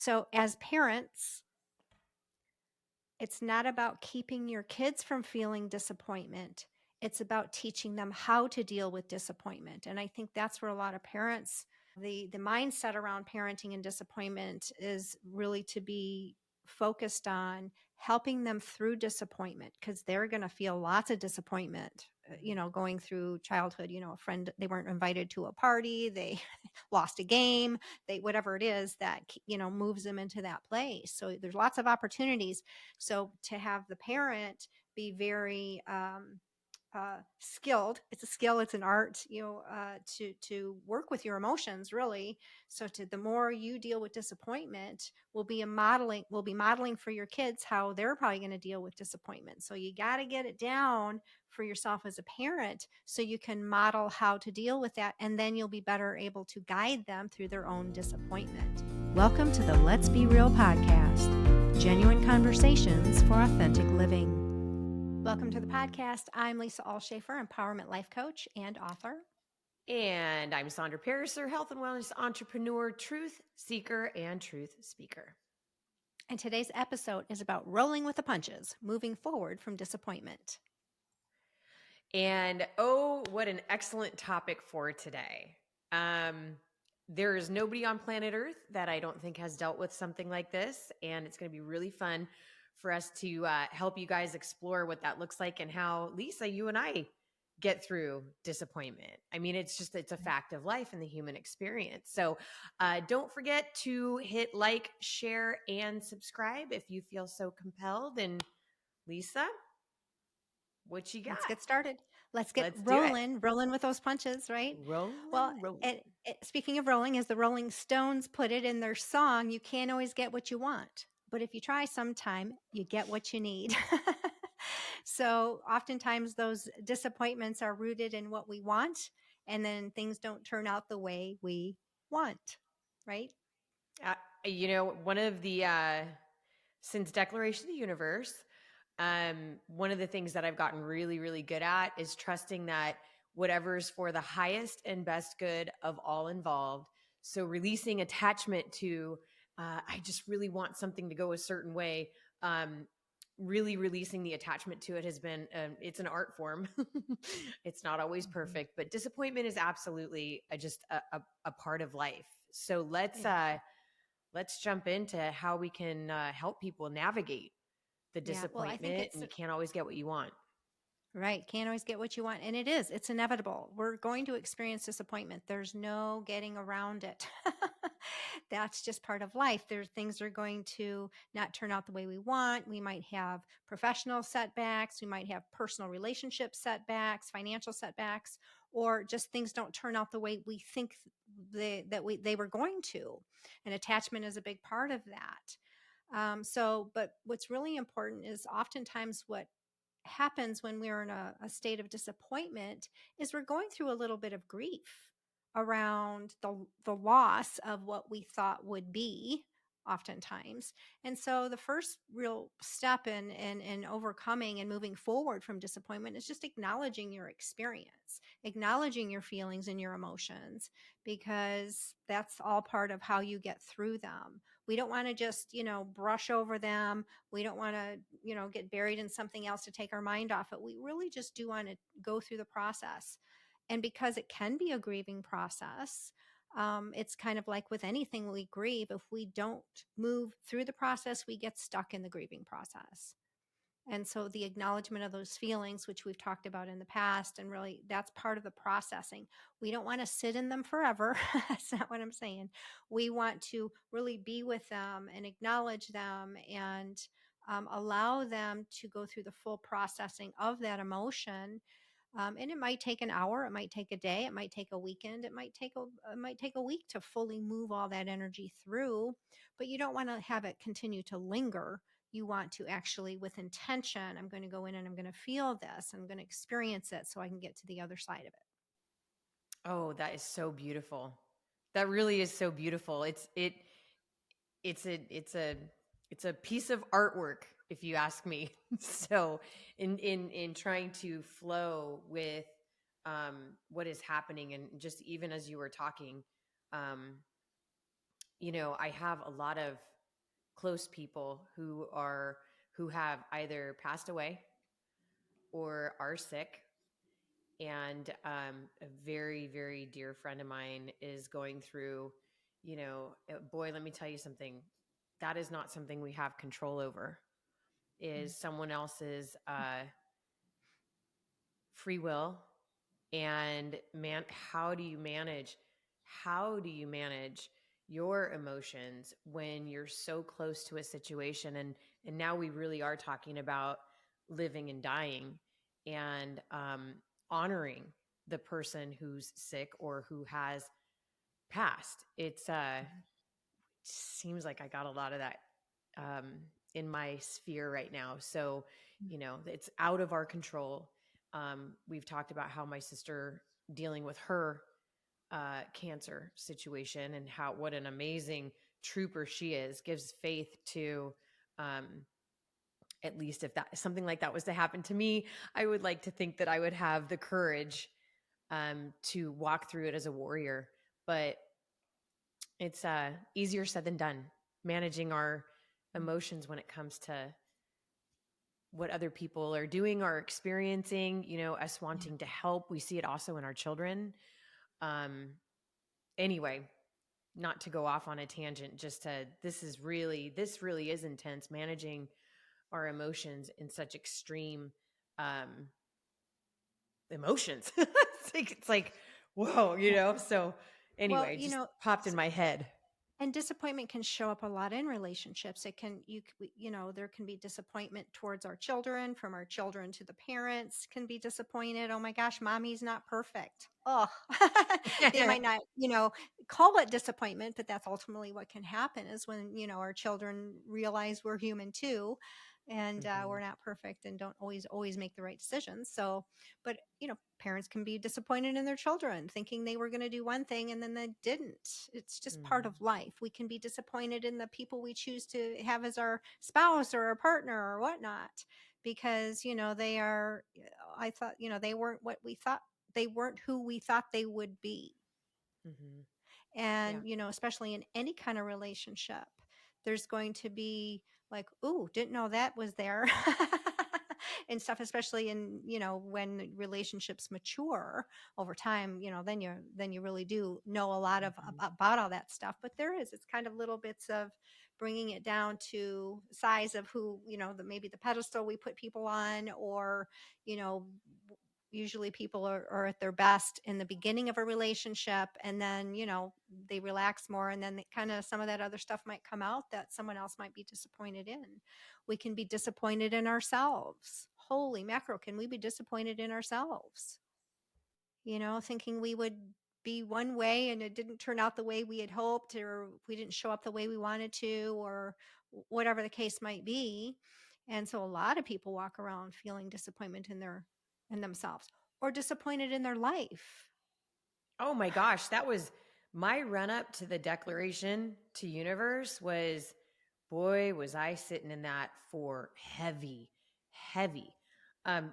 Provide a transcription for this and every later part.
So as parents, it's not about keeping your kids from feeling disappointment. It's about teaching them how to deal with disappointment. And I think that's where a lot of parents, the mindset around parenting and disappointment is really to be focused on helping them through disappointment, because they're going to feel lots of disappointment, going through childhood. A friend, they weren't invited to a party, they lost a game, whatever it is that, moves them into that place. So there's lots of opportunities. So to have the parent be very skilled, it's a skill, it's an art, to work with your emotions, really. So the more you deal with disappointment, will be modeling for your kids how they're probably going to deal with disappointment. So you got to get it down for yourself as a parent so you can model how to deal with that, and then you'll be better able to guide them through their own disappointment. Welcome to the Let's Be Real podcast, genuine conversations for authentic living. Welcome to the podcast. I'm Lisa Allshafer, empowerment life coach and author. And I'm Sondra Pariser, health and wellness entrepreneur, truth seeker, and truth speaker. And today's episode is about rolling with the punches, moving forward from disappointment. And what an excellent topic for today. There is nobody on planet Earth that I don't think has dealt with something like this. And it's going to be really fun for us to help you guys explore what that looks like and how, Lisa, you and I get through disappointment. I mean, it's a fact of life and the human experience. So don't forget to hit like, share, and subscribe if you feel so compelled. And Lisa, what you got? Let's get started. Let's rolling with those punches, right? Rolling. Speaking of rolling, as the Rolling Stones put it in their song, you can't always get what you want, but if you try sometime, you get what you need. So oftentimes those disappointments are rooted in what we want, and then things don't turn out the way we want, right? One of the, since Declaration of the Universe, one of the things that I've gotten really, really good at is trusting that whatever's for the highest and best good of all involved. So releasing attachment to, I just really want something to go a certain way. Really releasing the attachment to it has been, it's an art form. It's not always perfect, but disappointment is absolutely just a part of life. So let's jump into how we can help people navigate the disappointment. And you can't always get what you want. Right. Can't always get what you want. And it's inevitable. We're going to experience disappointment. There's no getting around it. That's just part of life. Things are going to not turn out the way we want. We might have professional setbacks. We might have personal relationship setbacks, financial setbacks, or just things don't turn out the way we think they were going to. And attachment is a big part of that. But what's really important is oftentimes what happens when we're in a state of disappointment is we're going through a little bit of grief around the loss of what we thought would be oftentimes. And so the first real step in overcoming and moving forward from disappointment is just acknowledging your experience, acknowledging your feelings and your emotions, because that's all part of how you get through them. We don't want to just, brush over them. We don't want to, get buried in something else to take our mind off it. We really just do want to go through the process. And because it can be a grieving process, it's kind of like with anything we grieve. If we don't move through the process, we get stuck in the grieving process. And so the acknowledgement of those feelings, which we've talked about in the past, and really that's part of the processing. We don't want to sit in them forever. That's not what I'm saying. We want to really be with them and acknowledge them and allow them to go through the full processing of that emotion. And it might take an hour, it might take a day, it might take a weekend, it might take a week to fully move all that energy through. But you don't want to have it continue to linger. You want to actually, with intention, I'm going to go in and I'm going to feel this. I'm going to experience it so I can get to the other side of it. Oh, that is so beautiful. That really is so beautiful. It's a piece of artwork, if you ask me. So in trying to flow with what is happening, and just even as you were talking, I have a lot of close people who have either passed away or are sick. And a very, very dear friend of mine is going through, boy, let me tell you something. That is not something we have control over, is someone else's free will. And man, how do you manage your emotions when you're so close to a situation? And now we really are talking about living and dying, and honoring the person who's sick or who has passed. It's seems like I got a lot of that um, in my sphere right now. So, it's out of our control. We've talked about how my sister dealing with her cancer situation, and how what an amazing trooper she is. Gives faith to, um, at least if that something like that was to happen to me, I would like to think that I would have the courage to walk through it as a warrior. But it's easier said than done, managing our emotions when it comes to what other people are doing or experiencing, us Yeah. wanting to help. We see it also in our children. Um, anyway, not to go off on a tangent, just to, this really is intense, managing our emotions in such extreme um, emotions. It's like, whoa, so Well, anyway, just popped in my head. and disappointment can show up a lot in relationships. It can, there can be disappointment towards our children, from our children to the parents can be disappointed. Oh my gosh, mommy's not perfect. Oh, they might not, call it disappointment, but that's ultimately what can happen, is when, our children realize we're human too. And Hmm. we're not perfect and don't always make the right decisions. So, but parents can be disappointed in their children, thinking they were going to do one thing and then they didn't. It's just part of Hmm. life. We can be disappointed in the people we choose to have as our spouse or our partner or whatnot, because they are, I thought, they weren't what we thought, they weren't who we thought they would be. Hmm. Yeah. And especially in any kind of relationship, there's going to be like, ooh, didn't know that was there. And stuff, especially in, when relationships mature over time, then you really do know a lot of Hmm. about all that stuff. But it's kind of little bits of bringing it down to size of who, maybe the pedestal we put people on, or you know usually people are at their best in the beginning of a relationship, and then they relax more, and then kind of some of that other stuff might come out that someone else might be disappointed in. We can be disappointed in ourselves. Holy mackerel, can we be disappointed in ourselves, thinking we would be one way and it didn't turn out the way we had hoped, or we didn't show up the way we wanted to, or whatever the case might be. And so a lot of people walk around feeling disappointment in themselves, or disappointed in their life. Oh my gosh, that was my run up to the declaration to universe. Was, boy, was I sitting in that for heavy, heavy.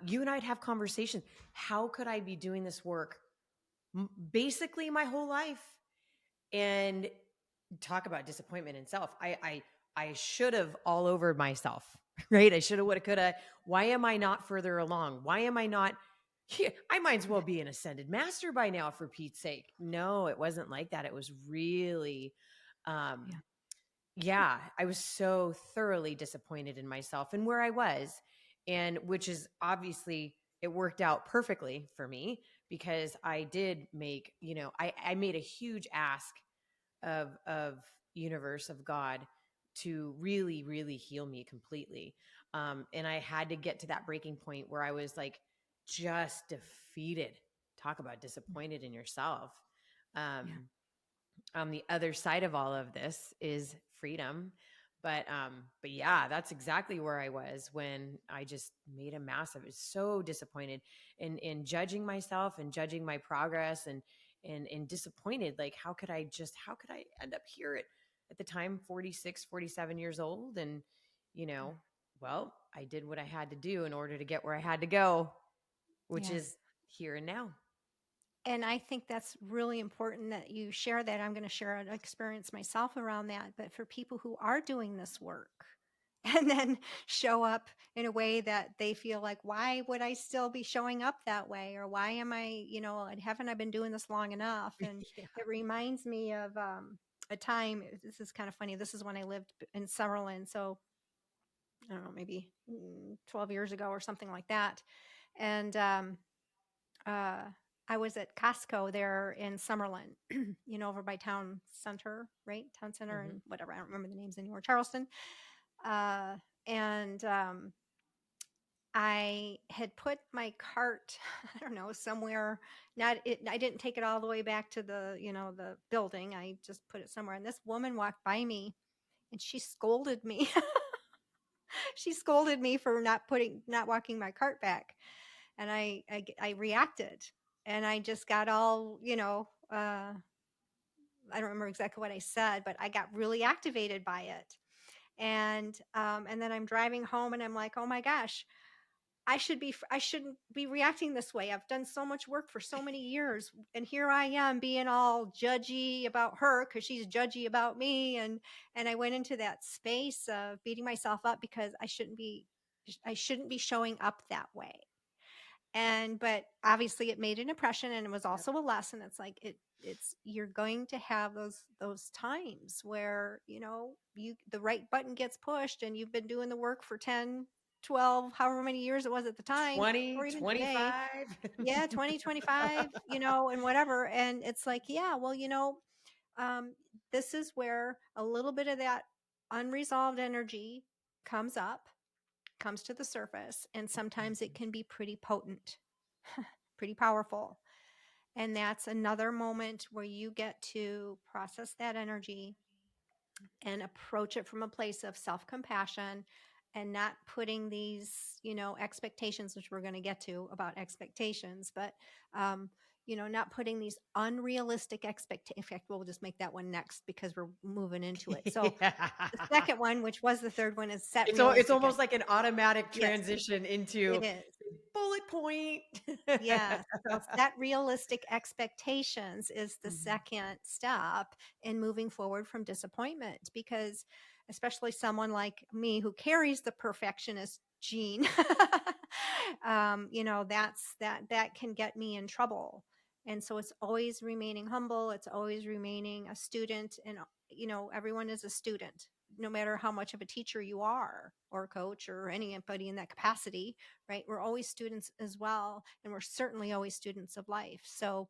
You and I'd have conversations. How could I be doing this work basically my whole life? And talk about disappointment in self. I should have all over myself, right? I should have, would have, could have. Why am I not further along? Why am I not here? I might as well be an ascended master by now, for Pete's sake. No, it wasn't like that. It was really, um, Yeah. yeah, I was so thoroughly disappointed in myself and where I was. And which is obviously, it worked out perfectly for me, because I did make, I made a huge ask of universe, of God, to really, really heal me completely. And I had to get to that breaking point where I was like just defeated. Talk about disappointed in yourself. Yeah. um on the other side of all of this is freedom. But yeah, that's exactly where I was when I just made a massive, was so disappointed in judging myself and judging my progress, and disappointed. Like, how could I end up here at the time 46, 47 years old? And you know well, I did what I had to do in order to get where I had to go, which Yeah. is here and now. And I think that's really important that you share that. I'm going to share an experience myself around that. But for people who are doing this work and then show up in a way that they feel like, why would I still be showing up that way? Or why am I, haven't I been doing this long enough? And Yeah. it reminds me of a time, this is kind of funny. This is when I lived in Summerlin. So I don't know, maybe 12 years ago or something like that. And uh, I was at Costco there in Summerlin, over by town center, right? Town center Mhm. and whatever. I don't remember the names anymore. Charleston. Uh, and I had put my cart, I don't know, somewhere. I didn't take it all the way back to the building. I just put it somewhere. And this woman walked by me and she scolded me. She scolded me for not walking my cart back. And I reacted, and I just got all, I don't remember exactly what I said, but I got really activated by it. And then I'm driving home and I'm like, oh my gosh, I shouldn't be reacting this way. I've done so much work for so many years, and here I am being all judgy about her because she's judgy about me. And I went into that space of beating myself up because I shouldn't be showing up that way. But obviously it made an impression, and it was Yep. also a lesson. It's like you're going to have those times where, the right button gets pushed and you've been doing the work for 10, 12, however many years it was at the time, 20, or even today. 25. Yeah, 2025, and whatever. And it's like, yeah, well, um, this is where a little bit of that unresolved energy comes up, comes to the surface, and sometimes it can be pretty potent, pretty powerful. And that's another moment where you get to process that energy and approach it from a place of self-compassion, and not putting these, expectations, which we're going to get to about expectations, but not putting these unrealistic expectations. In fact, we'll just make that one next because we're moving into it. So Yeah. the second one, which was the third one, is set It's realistic. almost like an automatic Yes, transition into it is. bullet point. Yes. So set realistic expectations is the Mhm. second step in moving forward from disappointment, because especially someone like me who carries the perfectionist gene, that can get me in trouble. And so it's always remaining humble. It's always remaining a student. And, everyone is a student, no matter how much of a teacher you are, or a coach, or anybody in that capacity, right? We're always students as well. And we're certainly always students of life. So,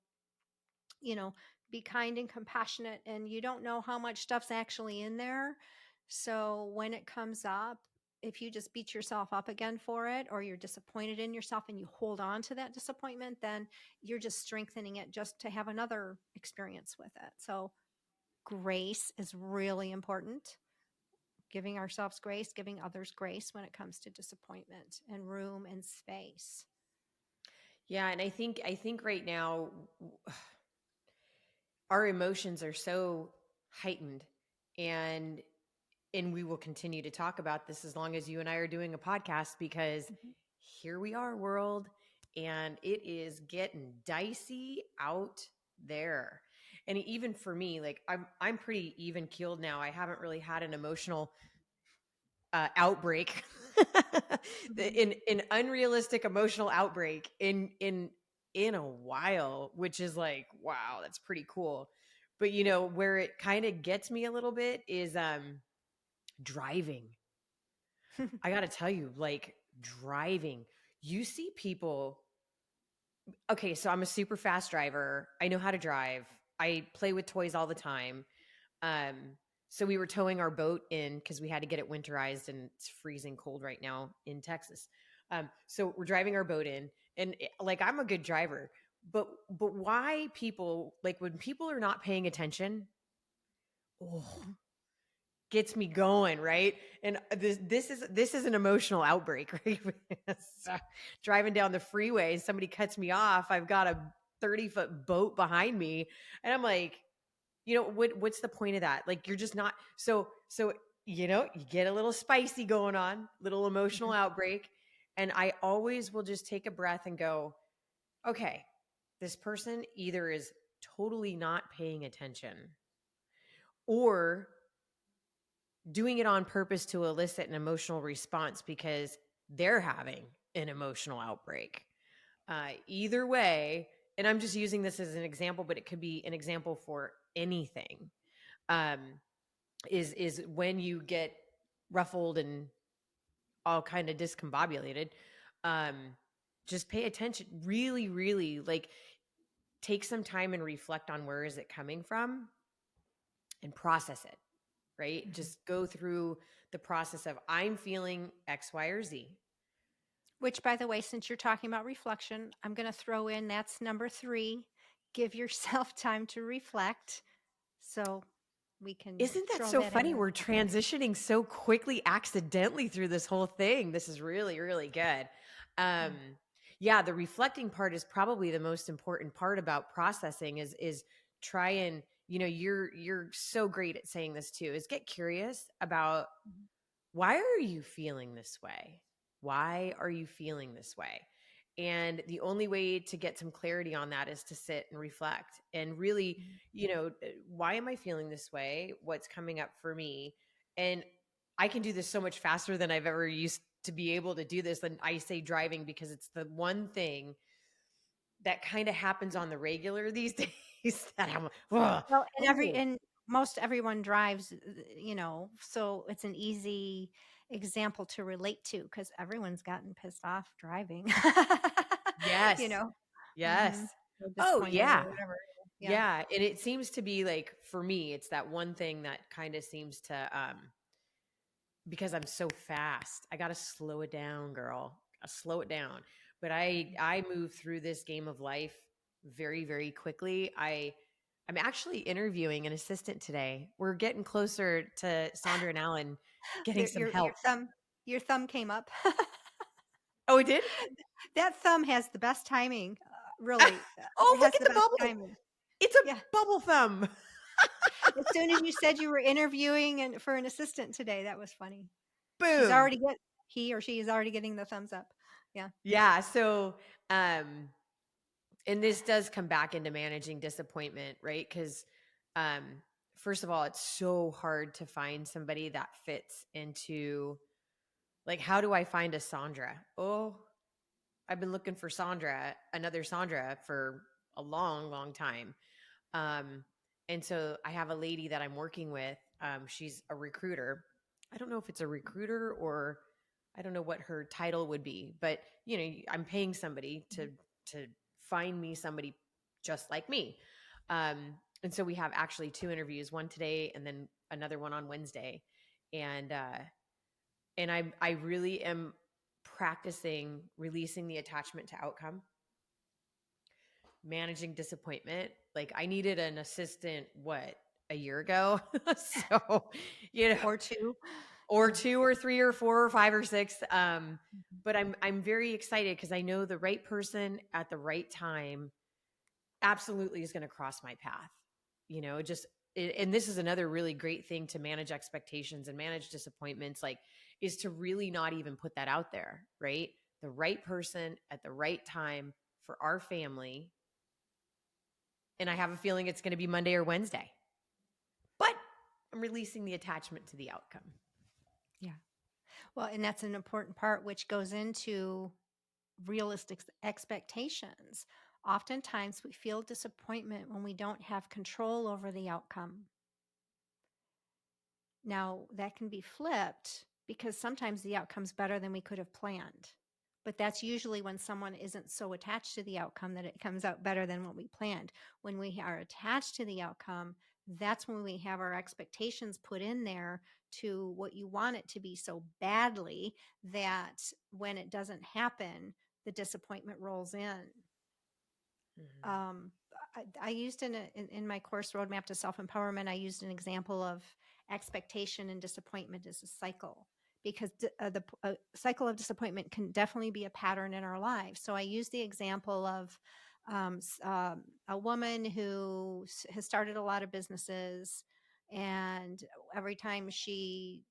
you know, be kind and compassionate. And you don't know how much stuff's actually in there. So when it comes up, if you just beat yourself up again for it, or you're disappointed in yourself and you hold on to that disappointment, then you're just strengthening it just to have another experience with it. So grace is really important. Giving ourselves grace, giving others grace when it comes to disappointment, and room and space. Yeah, and I think right now our emotions are so heightened, and we will continue to talk about this as long as you and I are doing a podcast, because Mhm. here we are, world, and it is getting dicey out there. And even for me, like I'm pretty even keeled now. I haven't really had an emotional outbreak, Mhm. in an unrealistic emotional outbreak in a while, which is like, wow, that's pretty cool. But where it kind of gets me a little bit is driving. I got to tell you, like, driving, you see people. Okay, so I'm a super fast driver. I know how to drive. I play with toys all the time. Um, so we were towing our boat in because we had to get it winterized, and it's freezing cold right now in Texas. So we're driving our boat in, and like, I'm a good driver, but why people, like, when people are not paying attention, oh, gets me going, right? And this is an emotional outbreak, right? So, driving down the freeway, somebody cuts me off. I've got a 30-foot boat behind me, and I'm like, what's the point of that? Like, you're just not so you get a little spicy going on, little emotional Mhm. outbreak, and I always will just take a breath and go, okay, this person either is totally not paying attention or doing it on purpose to elicit an emotional response because they're having an emotional outbreak. Either way, and I'm just using this as an example, but it could be an example for anything. Um, is when you get ruffled and all kind of discombobulated, um, just pay attention. Really, really, like, take some time and reflect on where is it coming from and process it. Right? Mhm. Just go through the process of I'm feeling X, Y, or Z. Which, by the way, since you're talking about reflection, I'm going to throw in that's number 3. Give yourself time to reflect. So we can Isn't that throw so that in funny? there. We're transitioning so quickly, accidentally through this whole thing. This is really, really good. Um, Mm. yeah, the reflecting part is probably the most important part about processing. Is try and, you're so great at saying this too. Is get curious about Mhm. why are you feeling this way? Why are you feeling this way? And the only way to get some clarity on that is to sit and reflect and really, Mhm. why am I feeling this way? What's coming up for me? And I can do this so much faster than I've ever used to be able to do this. And I say driving because it's the one thing that kind of happens on the regular these days that I'm, ugh, Well, oh, and most everyone drives, so it's an easy example to relate to because everyone's gotten pissed off driving. you yes, know, yes. hmm or Oh, disappointed yeah. or whatever. Yeah. Yeah, and it seems to be like for me, it's that one thing that kind of seems to because I'm so fast. I got to slow it down, girl. Slow it down. But I move through this game of life very very quickly. I'm actually interviewing an assistant today. We're getting closer to Sondra and Alan getting There, some your help. thumb came up. Oh, it did? That thumb has the best timing. Really, Oh, it look has at the the best bubble. timing. It's a Yeah. bubble thumb. As soon as you said you were interviewing and for an assistant today, that was funny. She's Boom. already get he or she is already getting the thumbs up. Yeah. Yeah, so um and this does come back into managing disappointment, right? Because um first of all, it's so hard to find somebody that fits into, like, how do I find a Sondra? Oh, I've been looking for another Sondra for a long long time. um and so I have a lady that I'm working with. She's a recruiter. I don't know if it's a recruiter or I don't know what her title would be, but I'm paying somebody to find me somebody just like me. And so we have actually two interviews, one today and then another one on Wednesday. And I really am practicing releasing the attachment to outcome, managing disappointment. Like, I needed an assistant, what, a year ago? So, you know, Or 2. or Yeah. two or three or four or five or six. Mhm. But I'm very excited because I know the right person at the right time absolutely is going to cross my path. Just and this is another really great thing to manage expectations and manage disappointments, like, is to really not even put that out there, right? The right person at the right time for our family. And I have a feeling it's going to be Monday or Wednesday. But I'm releasing the attachment to the outcome. Yeah. Well, and that's an important part which goes into realistic expectations. Oftentimes we feel disappointment when we don't have control over the outcome. Now, that can be flipped because sometimes the outcome's better than we could have planned. But that's usually when someone isn't so attached to the outcome that it comes out better than what we planned. When we are attached to the outcome, that's when we have our expectations put in there to what you want it to be so badly that when it doesn't happen, the disappointment rolls in. Mm-hmm. um, I used in my course Roadmap to Self-Empowerment, I used an example of expectation and disappointment as a cycle because the cycle of disappointment can definitely be a pattern in our lives. So I used the example of a woman who has started a lot of businesses, and every time she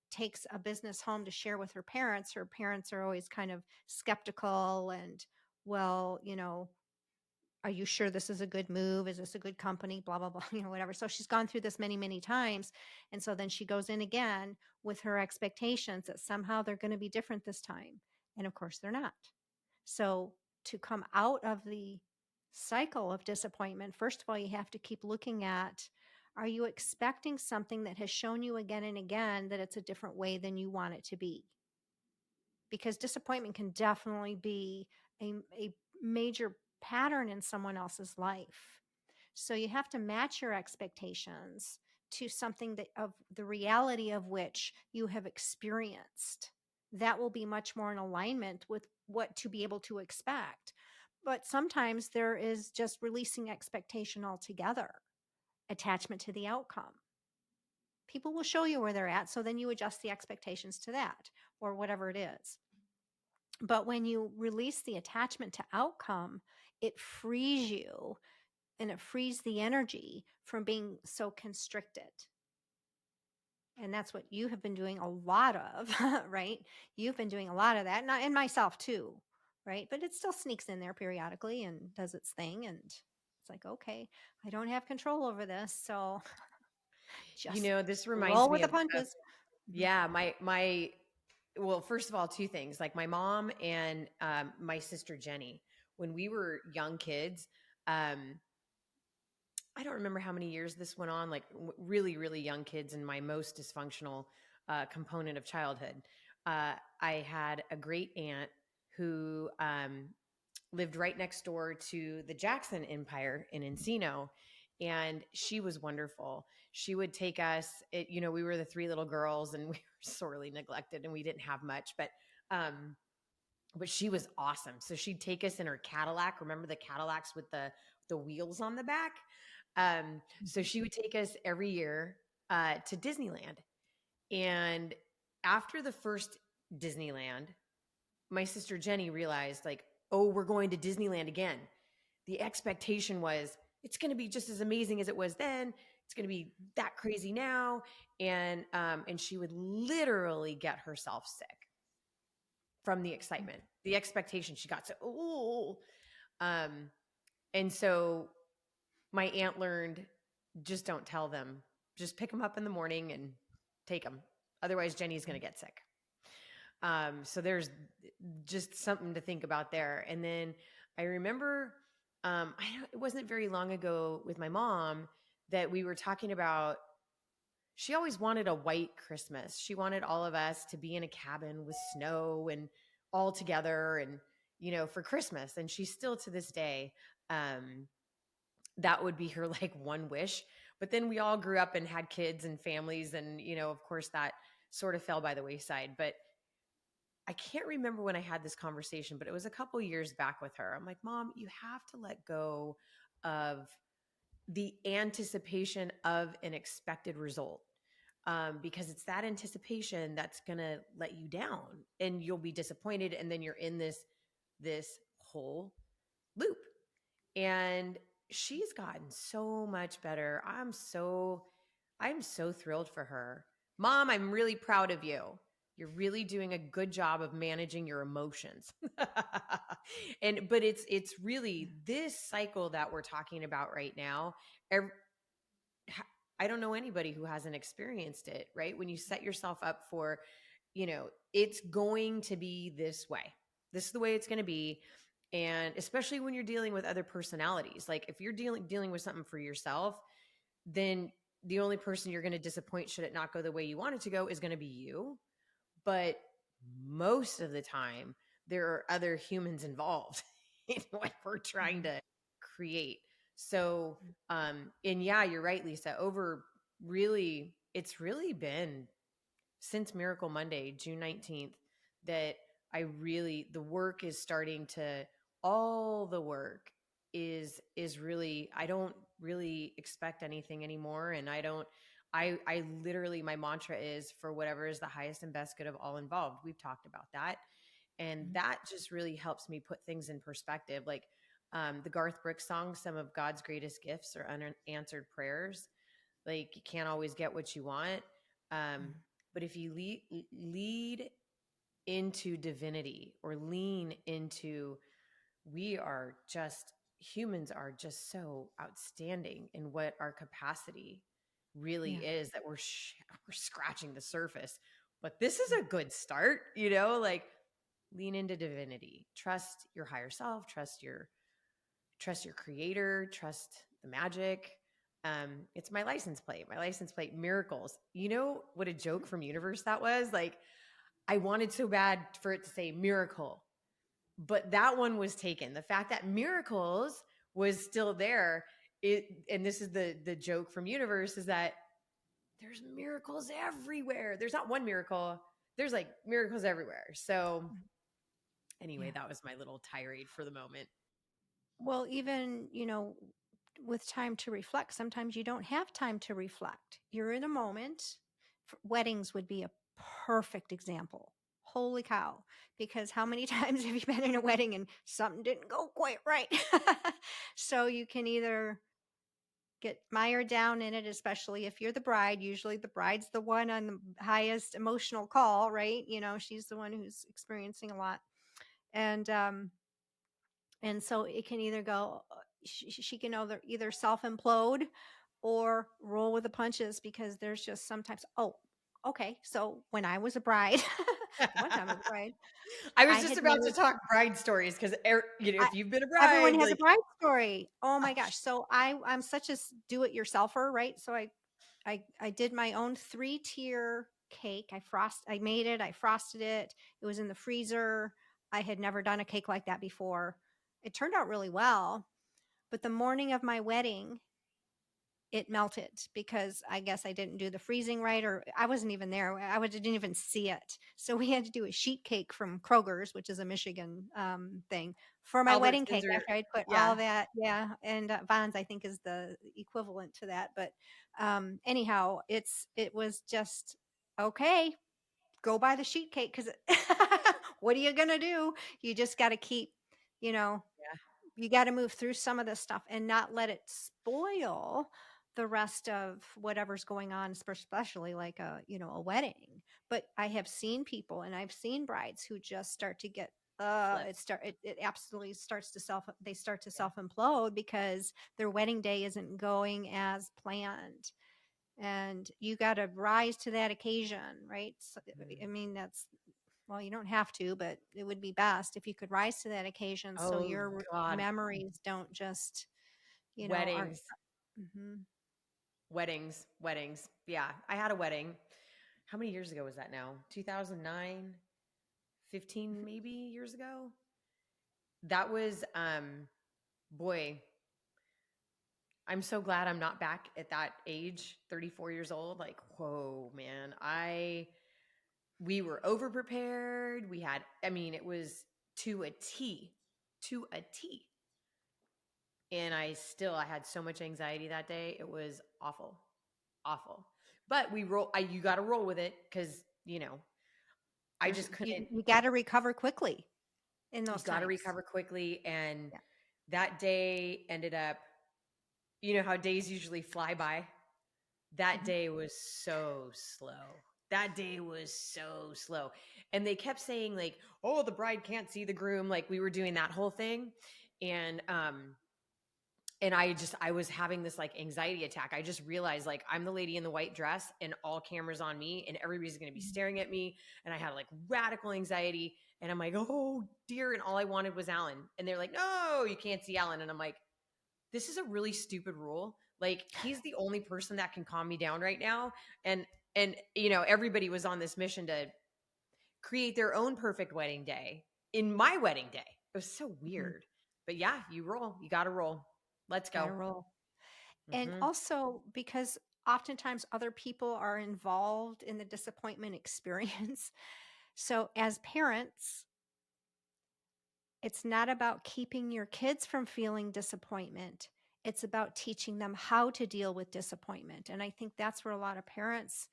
takes a business home to share with her parents are always kind of skeptical and, well, Are you sure this is a good move? Is this a good company? Blah, blah, blah, whatever. So she's gone through this many, many times. And so then she goes in again with her expectations that somehow they're going to be different this time. And of course, they're not. So to come out of the cycle of disappointment, first of all, you have to keep looking at, are you expecting something that has shown you again and again that it's a different way than you want it to be? Because disappointment can definitely be a major pattern in someone else's life. So you have to match your expectations to something that of the reality of which you have experienced. That will be much more in alignment with what to be able to expect. But sometimes there is just releasing expectation altogether, attachment to the outcome. People will show you where they're at, so then you adjust the expectations to that or whatever it is. But when you release the attachment to outcome, it frees you and it frees the energy from being so constricted. And that's what you have been doing a lot of, right? You've been doing a lot of that, and myself too, right? But it still sneaks in there periodically and does its thing. And it's like, okay, I don't have control over this. So just This reminds roll with me the of punches. yeah, my well, first of all, two things. Like my mom and my sister Jenny, when we were young kids, um, I don't remember how many years this went on, like really, really young kids in my most dysfunctional component of childhood. I had a great aunt who lived right next door to the Jackson Empire in Encino. And she was wonderful. She would take us, we were the three little girls and we were sorely neglected and we didn't have much, um, but she was awesome. So she'd take us in her Cadillac. Remember the Cadillacs with the wheels on the back? So she would take us every year to Disneyland. And after the first Disneyland, my sister Jenny realized, like, oh, we're going to Disneyland again. The expectation was it's going to be just as amazing as it was then. It's going to be that crazy now. And she would literally get herself sick from the excitement, the expectation. She got so, oh, um, and so my aunt learned, just don't tell them, just pick them up in the morning and take them. Otherwise Jenny's going to get sick. So there's just something to think about there. And then I remember, it wasn't very long ago with my mom that we were talking about, she always wanted a white Christmas. She wanted all of us to be in a cabin with snow and all together and, for Christmas. And she still to this day, that would be her like one wish. But then we all grew up and had kids and families. And, of course that sort of fell by the wayside. But I can't remember when I had this conversation, but it was a couple years back with her. I'm like, Mom, you have to let go of the anticipation of an expected result, because it's that anticipation that's going to let you down and you'll be disappointed. And then you're in this whole loop. And she's gotten so much better. I'm so thrilled for her. Mom, I'm really proud of you. You're really doing a good job of managing your emotions. But it's really this cycle that we're talking about right now. I don't know anybody who hasn't experienced it, right? When you set yourself up for, it's going to be this way. This is the way it's going to be. And especially when you're dealing with other personalities, like if you're dealing with something for yourself, then the only person you're going to disappoint, should it not go the way you want it to go, is going to be you. But most of the time, there are other humans involved in what we're trying to create. So, and yeah, you're right, Lisa. It's really been since Miracle Monday, June 19th, that the work is starting to, all the work is really, I don't really expect anything anymore. And I literally, my mantra is, for whatever is the highest and best good of all involved. We've talked about that. And that just really helps me put things in perspective. Like the Garth Brooks song, some of God's greatest gifts are unanswered prayers. Like you can't always get what you want. But if you lead into divinity or lean into, we are just humans are just so outstanding in what our capacity really Yeah. is, that we're scratching the surface. But this is a good start, you know, like lean into divinity, trust your higher self, trust your creator, trust the magic. It's my license plate. My license plate, miracles. You know what a joke from universe that was? Like, I wanted so bad for it to say miracle, but that one was taken. The fact that miracles was still there, and this is the joke from universe, is that there's miracles everywhere. There's not one miracle. There's like miracles everywhere. So anyway, Yeah. that was my little tirade for the moment. Well, even, with time to reflect, sometimes you don't have time to reflect. You're in a moment. Weddings would be a perfect example. Holy cow. Because how many times have you been in a wedding and something didn't go quite right? So you can either get mired down in it, especially if you're the bride. Usually the bride's the one on the highest emotional call, right? She's the one who's experiencing a lot. And, so it can either go, she can either self implode or roll with the punches, because there's just sometimes, oh, okay. So when I was a bride, the one time I was a bride, I was I just had about made to talk bride stories because, I, if you've been a everyone bride, has a like, bride story. Oh oh, my gosh. So I'm such a do it yourselfer, right? So I did my own 3-tier cake. I made it, I frosted it. It was in the freezer. I had never done a cake like that before. It turned out really well. But the morning of my wedding, it melted because I guess I didn't do the freezing right, or I wasn't even there. Didn't even see it. So we had to do a sheet cake from Kroger's, which is a Michigan thing, for my wedding Albertsons, cake or after I'd put all yeah, that. Yeah. And Vons, I think, is the equivalent to that. But anyhow, it was just okay. Go buy the sheet cake, because what are you going to do? You just got to keep, you know, yeah, you got to move through some of this stuff and not let it spoil the rest of whatever's going on, especially like a wedding. But I have seen people, and I've seen brides who just start to get flip, it absolutely starts to yeah. self implode because their wedding day isn't going as planned. And you got to rise to that occasion, right? So, Mm. I mean, that's, well, you don't have to, but it would be best if you could rise to that occasion, so Oh your God, memories don't just, aren't. weddings, Mhm. weddings. Yeah, I had a wedding. How many years ago was that now? 2009, 15 maybe years ago. That was boy, I'm so glad I'm not back at that age, 34 years old. Like, whoa, man. We were over prepared. I mean, it was to a T, to a T. And I had so much anxiety that day. It was awful, awful. But you got to roll with it because, I There's just you, couldn't, you got to recover quickly in you those got to times. recover quickly. And Yeah. that day ended up, you know how days usually fly by? That Mhm. day was so slow. That day was so slow. And they kept saying, like, oh, the bride can't see the groom. Like, we were doing that whole thing. And I was having this like anxiety attack. I just realized, like, I'm the lady in the white dress and all cameras on me and everybody's going to be Mhm. staring at me. And I had like radical anxiety, and I'm like, oh dear. And all I wanted was Alan. And they're like, no, you can't see Alan. And I'm like, this is a really stupid rule. Like, he's the only person that can calm me down right now. And everybody was on this mission to create their own perfect wedding day in my wedding day. It was so Mhm. weird. But yeah, you roll. You got to roll. Let's Got to go. roll. And Hmm. also because oftentimes other people are involved in the disappointment experience. So as parents, it's not about keeping your kids from feeling disappointment. It's about teaching them how to deal with disappointment. And I think that's where a lot of parents,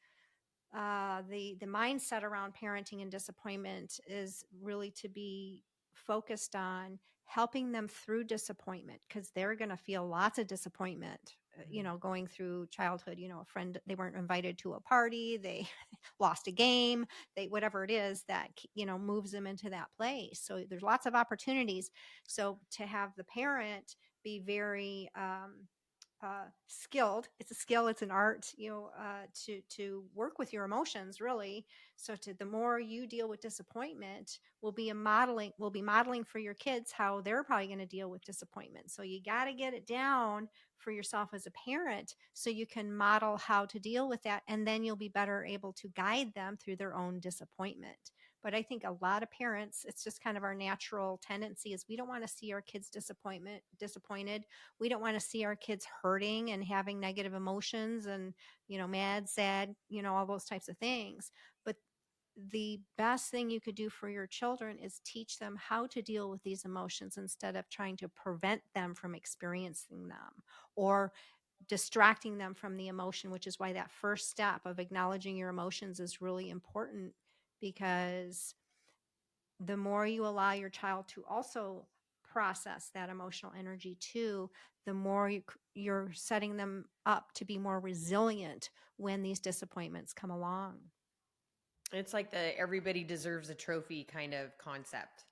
the mindset around parenting and disappointment is really to be focused on helping them through disappointment, because they're going to feel lots of disappointment, going through childhood. A friend, they weren't invited to a party, they lost a game, they, whatever it is that moves them into that place. So there's lots of opportunities. So to have the parent be very skilled. It's a skill, it's an art, to work with your emotions, really. So the more you deal with disappointment, will be modeling for your kids how they're probably going to deal with disappointment. So you got to get it down for yourself as a parent so you can model how to deal with that, and then you'll be better able to guide them through their own disappointment. But I think a lot of parents, it's just kind of our natural tendency is we don't want to see our kids disappointed. We don't want to see our kids hurting and having negative emotions and, mad, sad, all those types of things. But the best thing you could do for your children is teach them how to deal with these emotions instead of trying to prevent them from experiencing them or distracting them from the emotion, which is why that first step of acknowledging your emotions is really important, because the more you allow your child to also process that emotional energy too, the more you're setting them up to be more resilient when these disappointments come along. It's like the everybody deserves a trophy kind of concept.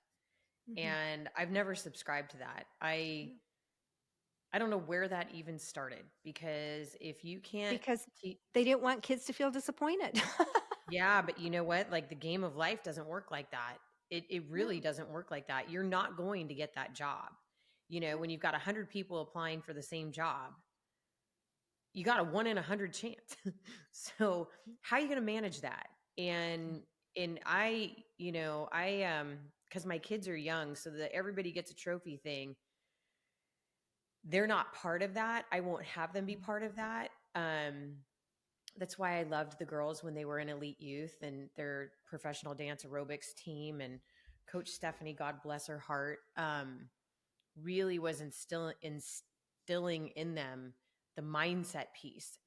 Hmm. And I've never subscribed to that. I don't know where that even started, because if you can't Because keep, they didn't want kids to feel disappointed. yeah, but you know what? Like the game of life doesn't work like that. It really No. doesn't work like that. You're not going to get that job. When you've got 100 people applying for the same job, you got a 1 in 100 chance. So how are you going to manage that? And I because my kids are young, so that everybody gets a trophy thing, they're not part of that. I won't have them be part of that. That's why I loved the girls when they were in elite youth and their professional dance aerobics team, and Coach Stephanie, God bless her heart, really was instilling in them the mindset piece.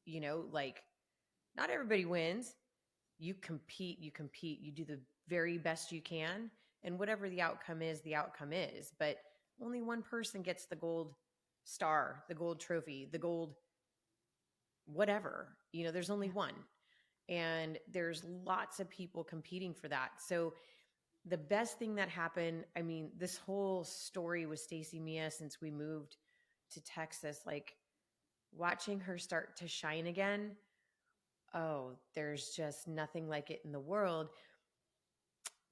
Like not everybody wins. You do the very best you can, and whatever the outcome is, the outcome is. But only one person gets the gold star, the gold trophy, the gold whatever. There's only Yeah. one, and there's lots of people competing for that. So the best thing that happened, I mean, this whole story with Stacy Mia since we moved to Texas, like watching her start to shine again. Oh, there's just nothing like it in the world.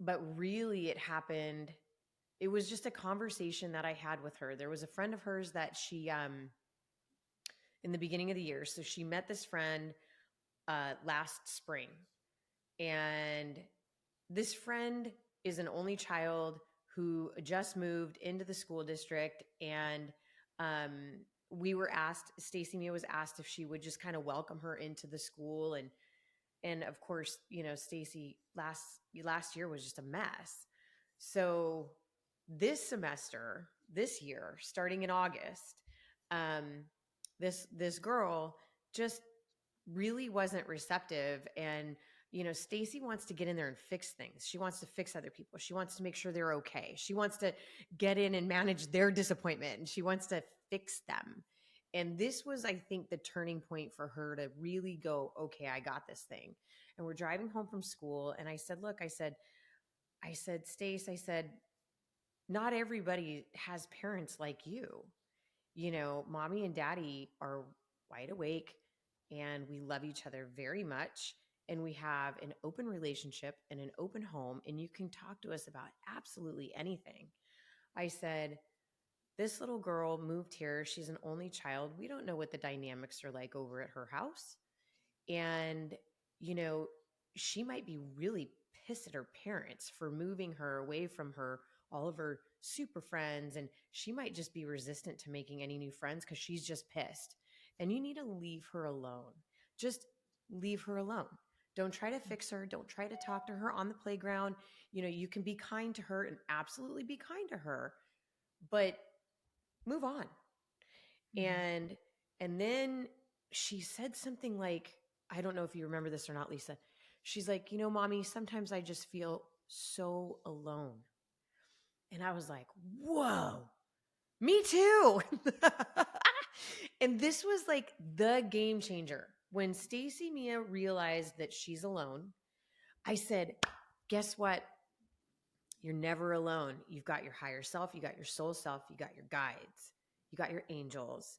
But really, it happened. It was just a conversation that I had with her. There was a friend of hers that she, in the beginning of the year, so she met this friend last spring. And this friend is an only child who just moved into the school district. And we were asked, Stacy Mia was asked if she would just kind of welcome her into the school. And of course, Stacy last year was just a mess. So this year, starting in August, um, this girl just really wasn't receptive. And Stacy wants to get in there and fix things. She wants to fix other people. She wants to make sure they're okay. She wants to get in and manage their disappointment, and she wants to fix them. And this was, I think, the turning point for her to really go, okay, I got this thing. And we're driving home from school, and I said, look, I said, Stace, I said, not everybody has parents like you. Mommy and daddy are wide awake, and we love each other very much. And we have an open relationship and an open home, and you can talk to us about absolutely anything. I said, this little girl moved here. She's an only child. We don't know what the dynamics are like over at her house. And, you know, she might be really pissed at her parents for moving her away from all of her super friends. And she might just be resistant to making any new friends because she's just pissed. And you need to leave her alone. Just leave her alone. Don't try to fix her. Don't try to talk to her on the playground. You can be kind to her and absolutely be kind to her, but move on. Mhm. And then she said something like, I don't know if you remember this or not, Lisa. She's like, Mommy, sometimes I just feel so alone. And I was like, whoa, me too. And this was like the game changer. When Stacy Mia realized that she's alone, I said, guess what? You're never alone. You've got your higher self, you got your soul self, you got your guides. you got your angels,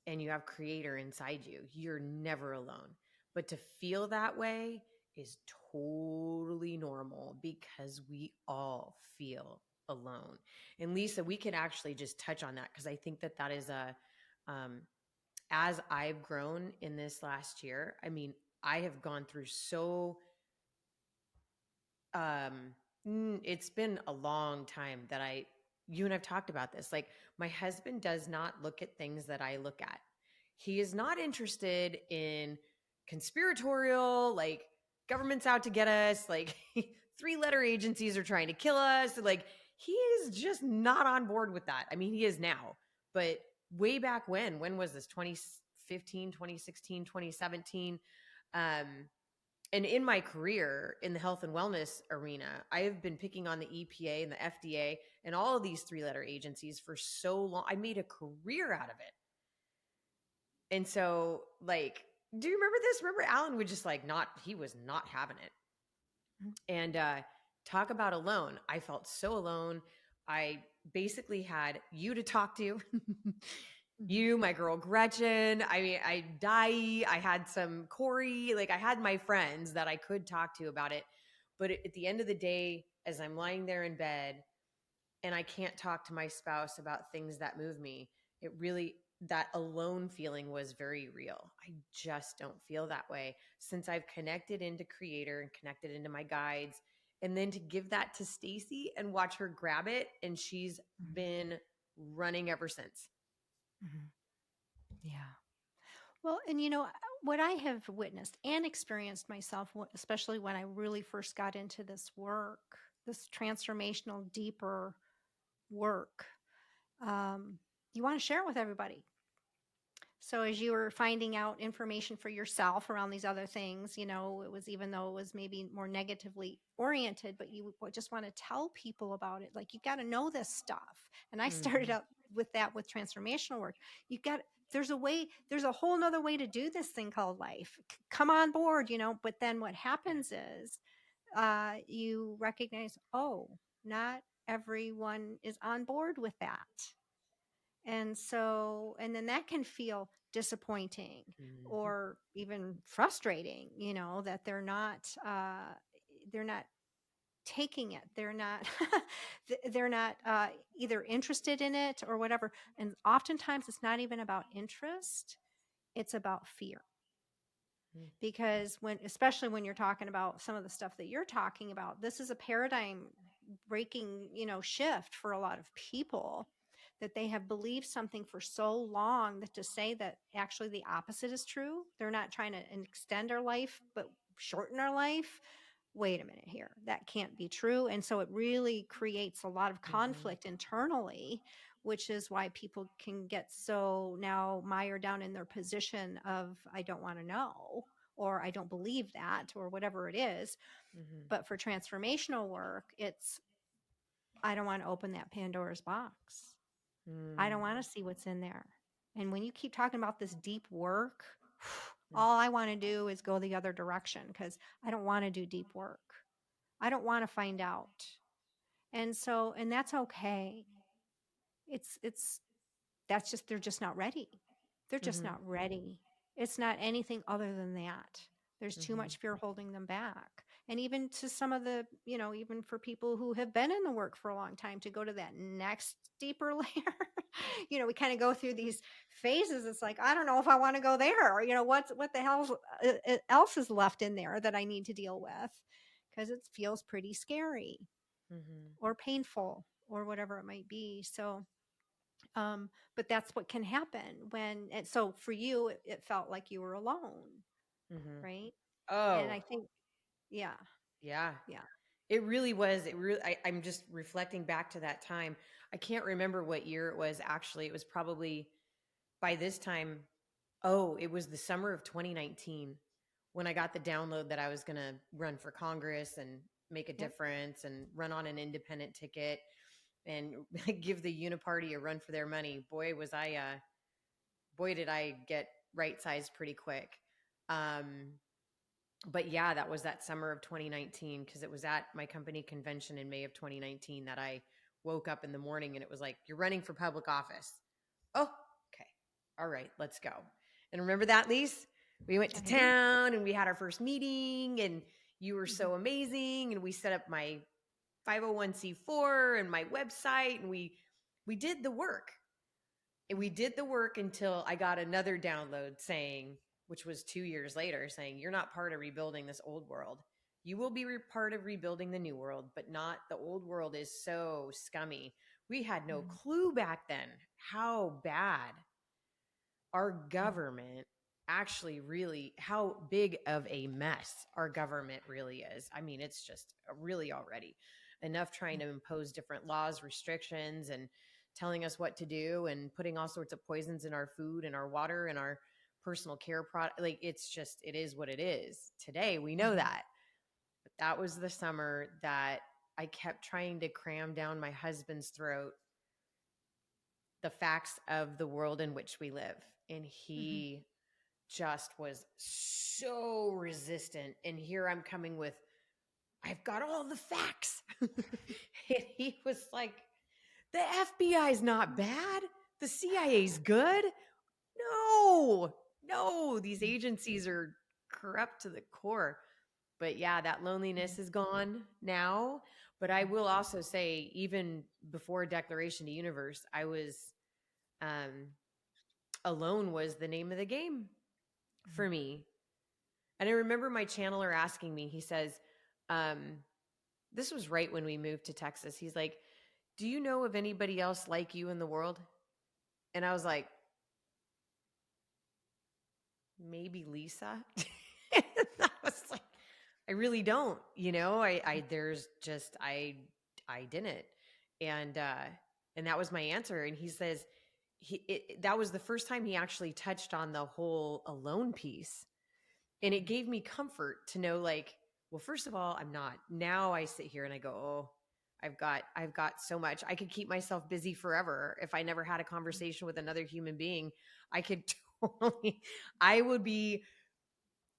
and you have creator inside you. You're never alone. But to feel that way is totally normal because we all feel alone. And Lisa, we could actually just touch on that because I think that that is um, as I've grown in this last year, I mean, I have gone through so, it's been a long time that you and I've talked about this. Like, my husband does not look at things that I look at. He is not interested in conspiratorial, like, government's out to get us, like, three-letter agencies are trying to kill us. Like, he is just not on board with that. I mean, he is now, but way back when was this? 2015, 2016, 2017. And in my career in the health and wellness arena, I have been picking on the EPA and the FDA and all of these three-letter agencies for so long. I made a career out of it. And so, like, do you remember this? Remember Alan would just he was not having it. And talk about alone. I felt so alone. I basically had you to talk to. You, my girl Gretchen. I mean, I had some Corey, like, I had my friends that I could talk to about it. But at the end of the day, as I'm lying there in bed and I can't talk to my spouse about things that move me, it really, that alone feeling was very real. I just don't feel that way since I've connected into creator and connected into my guides. And then to give that to Stacy and watch her grab it. And she's been running ever since. Mhm. Yeah. Well, and what I have witnessed and experienced myself, especially when I really first got into this work, this transformational, deeper work, um, you want to share it with everybody. So as you were finding out information for yourself around these other things, it was, even though it was maybe more negatively oriented, but you would just want to tell people about it. Like, you got to know this stuff. And I started Mm-hmm. out with that with transformational work. There's a way, there's a whole nother way to do this thing called life. Come on board, but then what happens is you recognize, oh, not everyone is on board with that. And then that can feel disappointing Mm-hmm. or even frustrating, that they're not taking it. They're not, they're not either interested in it or whatever. And oftentimes it's not even about interest. It's about fear. Because especially when you're talking about some of the stuff that you're talking about, this is a paradigm breaking, shift for a lot of people, that they have believed something for so long that to say that actually the opposite is true, they're not trying to extend our life, but shorten our life. Wait a minute here. That can't be true. And so it really creates a lot of Mm-hmm. conflict internally, which is why people can get so now mired down in their position of, I don't want to know, or I don't believe that, or whatever it is. Mm-hmm. But for transformational work, it's, I don't want to open that Pandora's box. I don't want to see what's in there. And when you keep talking about this deep work, all I want to do is go the other direction because I don't want to do deep work. I don't want to find out. And that's okay. It's that's just, they're just not ready. They're just Mm-hmm. not ready. It's not anything other than that. There's too Mm-hmm. much fear holding them back. And even to some of the, even for people who have been in the work for a long time, to go to that next deeper layer, we kind of go through these phases. It's like, I don't know if I want to go there, or, what the hell else is left in there that I need to deal with, because it feels pretty scary Mm-hmm. or painful or whatever it might be. So, but that's what can happen so for you, it felt like you were alone, Mm-hmm. right? And Oh, I think, yeah, yeah. yeah, It really was. I'm just reflecting back to that time. I can't remember what year it was actually. It was probably by this time. Oh, it was the summer of 2019 when I got the download that I was going to run for Congress and make a yep. difference and run on an independent ticket and give the Uniparty a run for their money. Boy, did I get right sized pretty quick. But yeah, that was that summer of 2019 because it was at my company convention in May of 2019 that I woke up in the morning and it was like, you're running for public office. Oh, okay. All right, let's go. And remember that, Lise? We went to I do. town and we had our first meeting, and you were Mhm. so amazing. And we set up my 501(c)(4 and my website, and we did the work. And we Mhm. did the work until I got another download saying, which was 2 years later, saying, you're not part of rebuilding this old world. You will be part of rebuilding the new world, but not the old world is so scummy. We had no Mhm. clue back then how bad our Yeah. government actually really, how big of a mess our government really is. I mean, it's just really already enough trying Yeah. to impose different laws, restrictions, and telling us what to do and putting all sorts of poisons in our food and our water and our personal care product. Like, it's just, it is what it is. Today we know Mhm. that. But that was the summer that I kept trying to cram down my husband's throat the facts of the world in which we live. And Mhm. he just was so resistant. And here I'm coming with, I've got all the facts. And he was like, the FBI's not bad. The CIA's good. No, no, these Mhm. agencies are corrupt to the core. But yeah, that Yeah. loneliness is gone now. But I will also say, even before Declaration to Universe, I was um, alone was the name of the game Mhm. for me. And I remember my channeler asking me, he says, um, this was right when we moved to Texas. He's like, do you know of anybody else like you in the world? And I was like, maybe Lisa. And I was like, I really don't, there's just, I didn't. And, uh, and that was my answer. And he says, that was the first time he actually touched on the whole alone piece. And it Mhm. gave me comfort to know, like, well, first of all, I'm not. Now I sit here and I go, oh, I've got so much. I could keep myself busy forever. If I never had a conversation with another human being, I could totally, I would be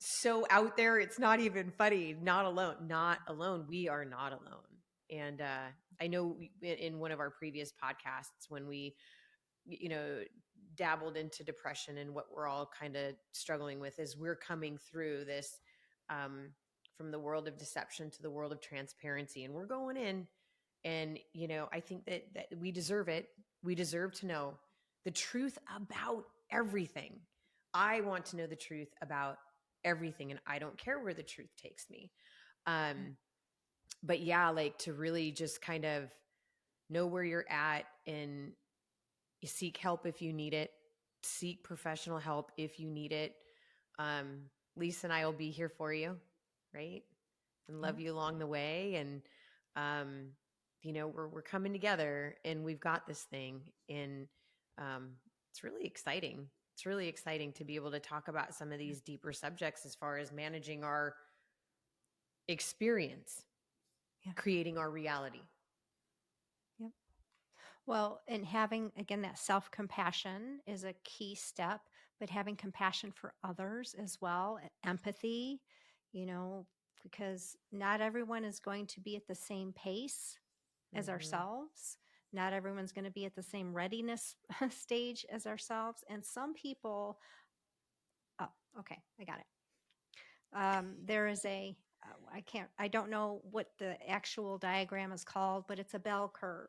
so out there. It's not even funny. Not alone. Not alone. We are not alone. And I know in one of our previous podcasts, when we, you know, dabbled into depression and what we're all kind of struggling with, is we're coming through this um, from the world of deception to the world of transparency. And we're going in. And, I think that we deserve it. We deserve to know the truth about everything. I want to know the truth about everything, and I don't care where the truth takes me. Yeah. Um, but yeah, like, to really just kind of know where you're at, and you seek help if you need it, seek professional help if you need it. Um, Lisa and I will be here for you, right? And Yeah. love you along the way. And, um, we're coming together, and we've got this thing. And um, it's really exciting. It's really exciting to be able to talk about some of Yeah. these deeper subjects as far as managing our experience, Yeah. creating our reality. Yep. Well, and having, again, that self compassion is a key step, but having compassion for others as well, empathy, you know, because not everyone is going to be at the same pace as Mm-hmm. ourselves. Not everyone's going to be at the same readiness stage as ourselves. And some people, oh, okay, I got it. There is I don't know what the actual diagram is called, but it's a bell curve.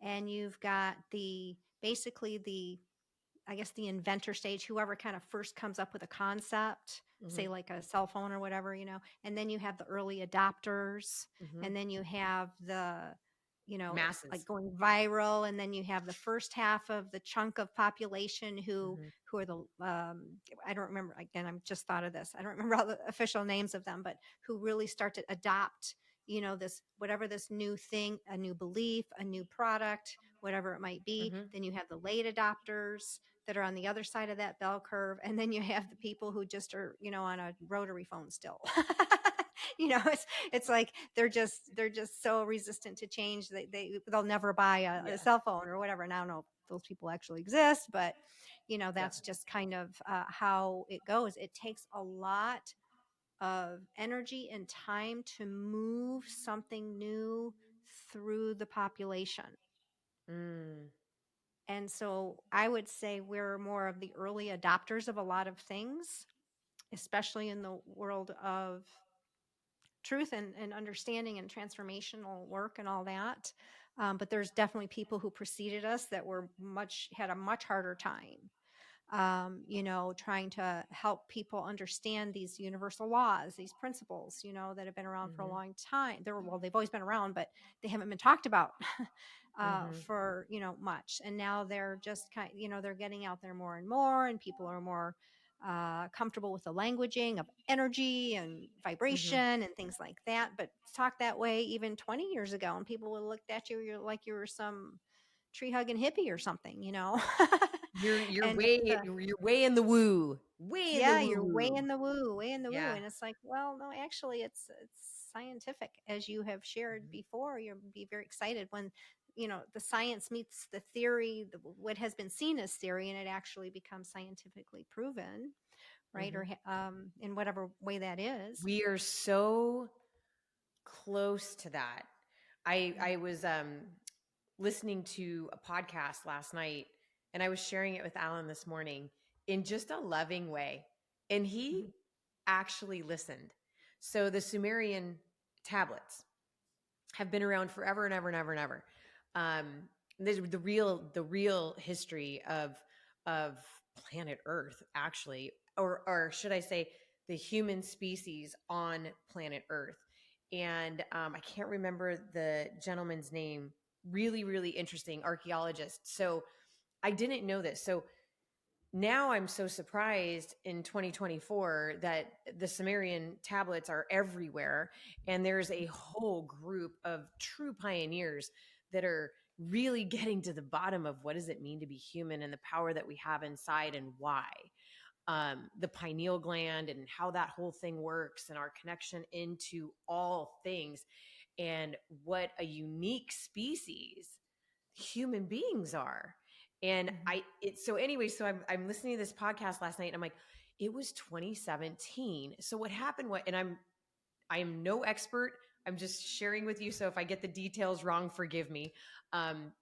And you've got basically I guess the inventor stage, whoever kind of first comes up with a concept, Mm-hmm. say like a cell phone or whatever, and then you have the early adopters, Mm-hmm. and then you have like Masses. going viral, and then you have the first half of the chunk of population Mm-hmm. who are the I don't remember, again, I'm just thought of this. I don't remember all the official names of them, but who really start to adopt, this whatever this new thing, a new belief, a new product, whatever it might be. Mm-hmm. Then you have the late adopters that are on the other side of that bell curve, and then you have the people who just are, on a rotary phone still. It's like they're just so resistant to change. They'll never buy a Yeah. cell phone or whatever. And I don't know if those people actually exist, but Yeah. that's just kind of how it goes. It takes a lot of energy and time to move something new through the population. Mm. And so I would say we're more of the early adopters of a lot of things, especially in the world of truth and understanding and transformational work and all that. But there's definitely people who preceded us that had a much harder time, trying to help people understand these universal laws, these principles, that have been around for a Mm-hmm. long time. They've always been around, but they haven't been talked about Mm-hmm. for, much. And now they're just they're getting out there more and more, and people are more comfortable with the languaging of energy and Mm-hmm. vibration and things like that. But talk that way even 20 years ago, and people would have looked at you, like you were some tree hugging hippie or something. You're And way you're way in the woo. Way in the yeah, woo you're way woo. in the woo, way in the woo. Yeah. And it's like, well, no, actually it's scientific, as you have shared Mhm. before. You'll be very excited when, the science meets the theory, what has been seen as theory, and it actually becomes scientifically proven, right? Mhm. In whatever way that is. We are so close to that. I was listening to a podcast last night, and I was sharing it with Alan this morning in just a loving way. And he Mhm, actually listened. So the Sumerian tablets have been around forever and ever and ever and ever. Um, the real history of planet Earth, actually, or should I say, the human species on planet Earth. And I can't remember the gentleman's name. Really, really interesting archaeologist. So I didn't know this. So now I'm so surprised in 2024 that the Sumerian tablets are everywhere. And there's a whole group of true pioneers that are really getting to the bottom of what does it mean to be human and the power that we have inside and why. The pineal gland and how that whole thing works and our connection into all things and what a unique species human beings are. And mhm, so anyway, so I'm listening to this podcast last night and I'm like, it was 2017. So what happened, and I am no expert. I'm just sharing with you. So if I get the details wrong, forgive me.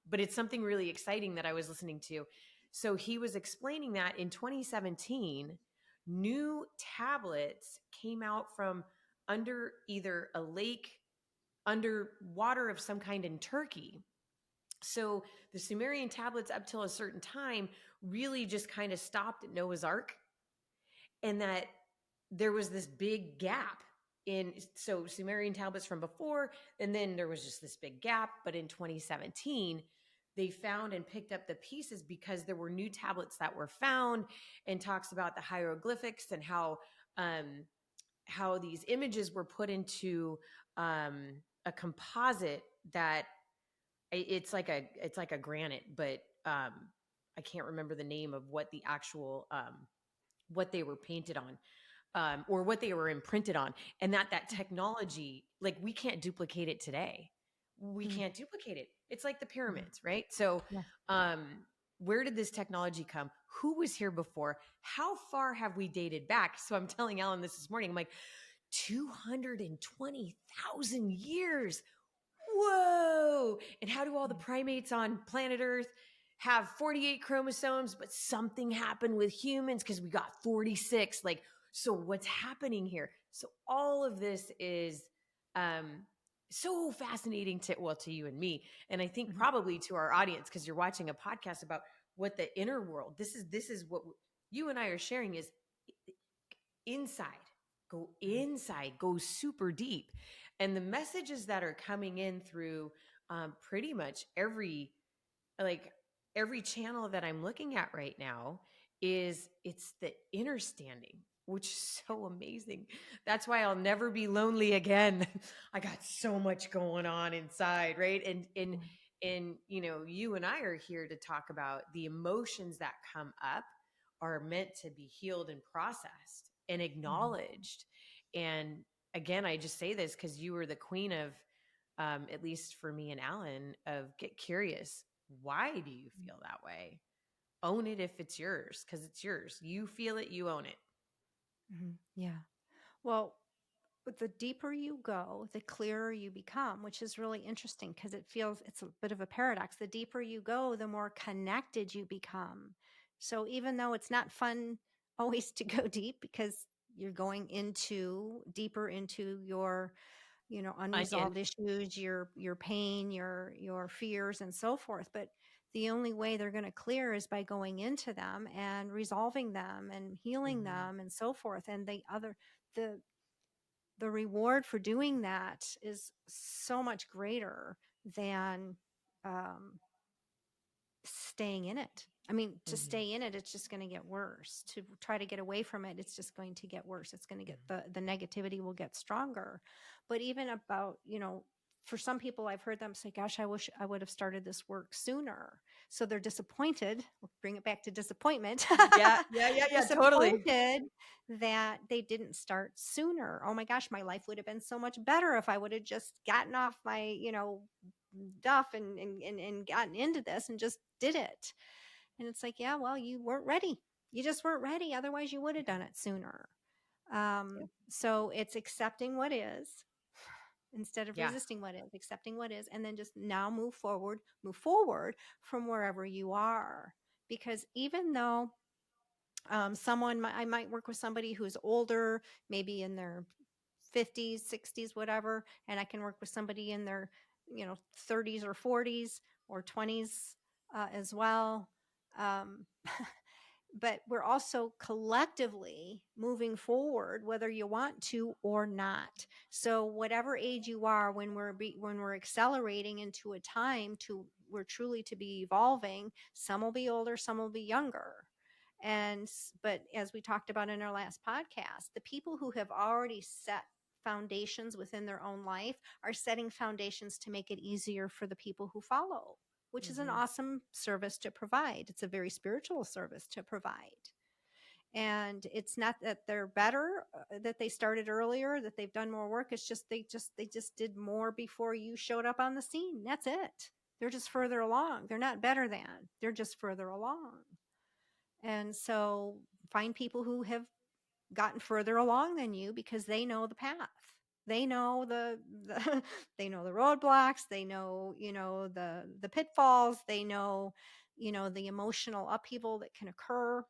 But it's something really exciting that I was listening to. So he was explaining that in 2017, new tablets came out from under either a lake, under water of some kind in Turkey. So the Sumerian tablets up till a certain time really just kind of stopped at Noah's Ark, and that there was this big gap in, so Sumerian tablets from before, and then there was just this big gap. But in 2017, they found and picked up the pieces because there were new tablets that were found, and talks about the hieroglyphics and how these images were put into a composite that it's like a granite, but I can't remember the name of what the actual what they were painted on, or what they were imprinted on. And that technology, like, we can't duplicate it today. We mhm, can't duplicate it. It's like the mhm. pyramids, right? So Yeah. um where did this technology come? Who was here before? How far have we dated back? So I'm telling Alan this morning. I'm like, 220,000 years. Whoa. And how do all the Mhm, primates on planet Earth have 48 chromosomes, but something happened with humans because we got 46? Like, so what's happening here? So all of this is um, so fascinating to you and me. And I think mhm, probably to our audience, because you're watching a podcast about what the inner world, this is what you and I are sharing is inside. Go mhm, inside, go super deep. And the messages that are coming in through pretty much like every channel that I'm looking at right now it's the inner standing, which is so amazing. That's why I'll never be lonely again. I got so much going on inside, right? mhm, And you and I are here to talk about the emotions that come up are meant to be healed and processed and mhm, acknowledged. And again, I just say this because you were the queen of, at least for me and Alan, of get curious. Why do you feel that way? Own it if it's yours, because it's yours. You feel it, you own it. mhm. Yeah. Well, But the deeper you go, the clearer you become, which is really interesting because it's a bit of a paradox. The deeper you go, the more connected you become. So even though it's not fun always to go deep because you're going deeper into your, Onion. unresolved issues, your pain, your fears and so forth. But the only way they're going to clear is by going into them and resolving them and healing Mm-hmm. them and so forth. And the the reward for doing that is so much greater than um, staying in it. I mean, to Mm-hmm. stay in it, it's just going to get worse. To try to get away from it, it's just going to get worse. It's going to get the negativity will get stronger. But even about, for some people, I've heard them say, gosh, I wish I would have started this work sooner. So they're disappointed. We'll bring it back to disappointment. Yeah, yeah, yeah, yeah, totally. Disappointed that they didn't start sooner. Oh my gosh, my life would have been so much better if I would have just gotten off my, duff and gotten into this and just did it. And it's like, yeah, well, you weren't ready. You just weren't ready. Otherwise, you would have done it sooner. Yeah. So it's accepting what is instead of Yeah. resisting what is, accepting what is, and then just now move forward from wherever you are. Because even though I might work with somebody who's older, maybe in their 50s, 60s, whatever, and I can work with somebody in their, 30s or 40s or 20s as well. Um, but we're also collectively moving forward whether you want to or not. So whatever age you are, when we're accelerating into a time to we're truly to be evolving, some will be older, some will be younger. But as we talked about in our last podcast, the people who have already set foundations within their own life are setting foundations to make it easier for the people who follow, which is an Mm-hmm. awesome service to provide. It's a very spiritual service to provide. And it's not that they're better, that they started earlier, that they've done more work. It's just they just did more before you showed up on the scene. That's it. They're just further along. They're not better than. They're just further along. And so find people who have gotten further along than you because they know the path. They know the they know the roadblocks, they know, the pitfalls, they know, the emotional upheaval that can occur.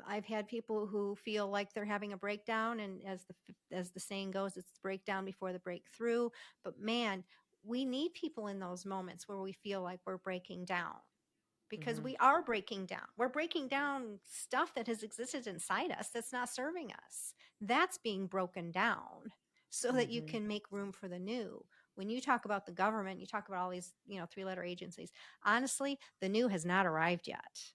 I've had people who feel like they're having a breakdown, and as the saying goes, it's the breakdown before the breakthrough. But man, we need people in those moments where we feel like we're breaking down because Mm-hmm. we are breaking down. We're breaking down stuff that has existed inside us that's not serving us. That's being broken down so that you Mm-hmm. can make room for the new. When you talk about the government, you talk about all these, three-letter agencies. Honestly, the new has not arrived yet.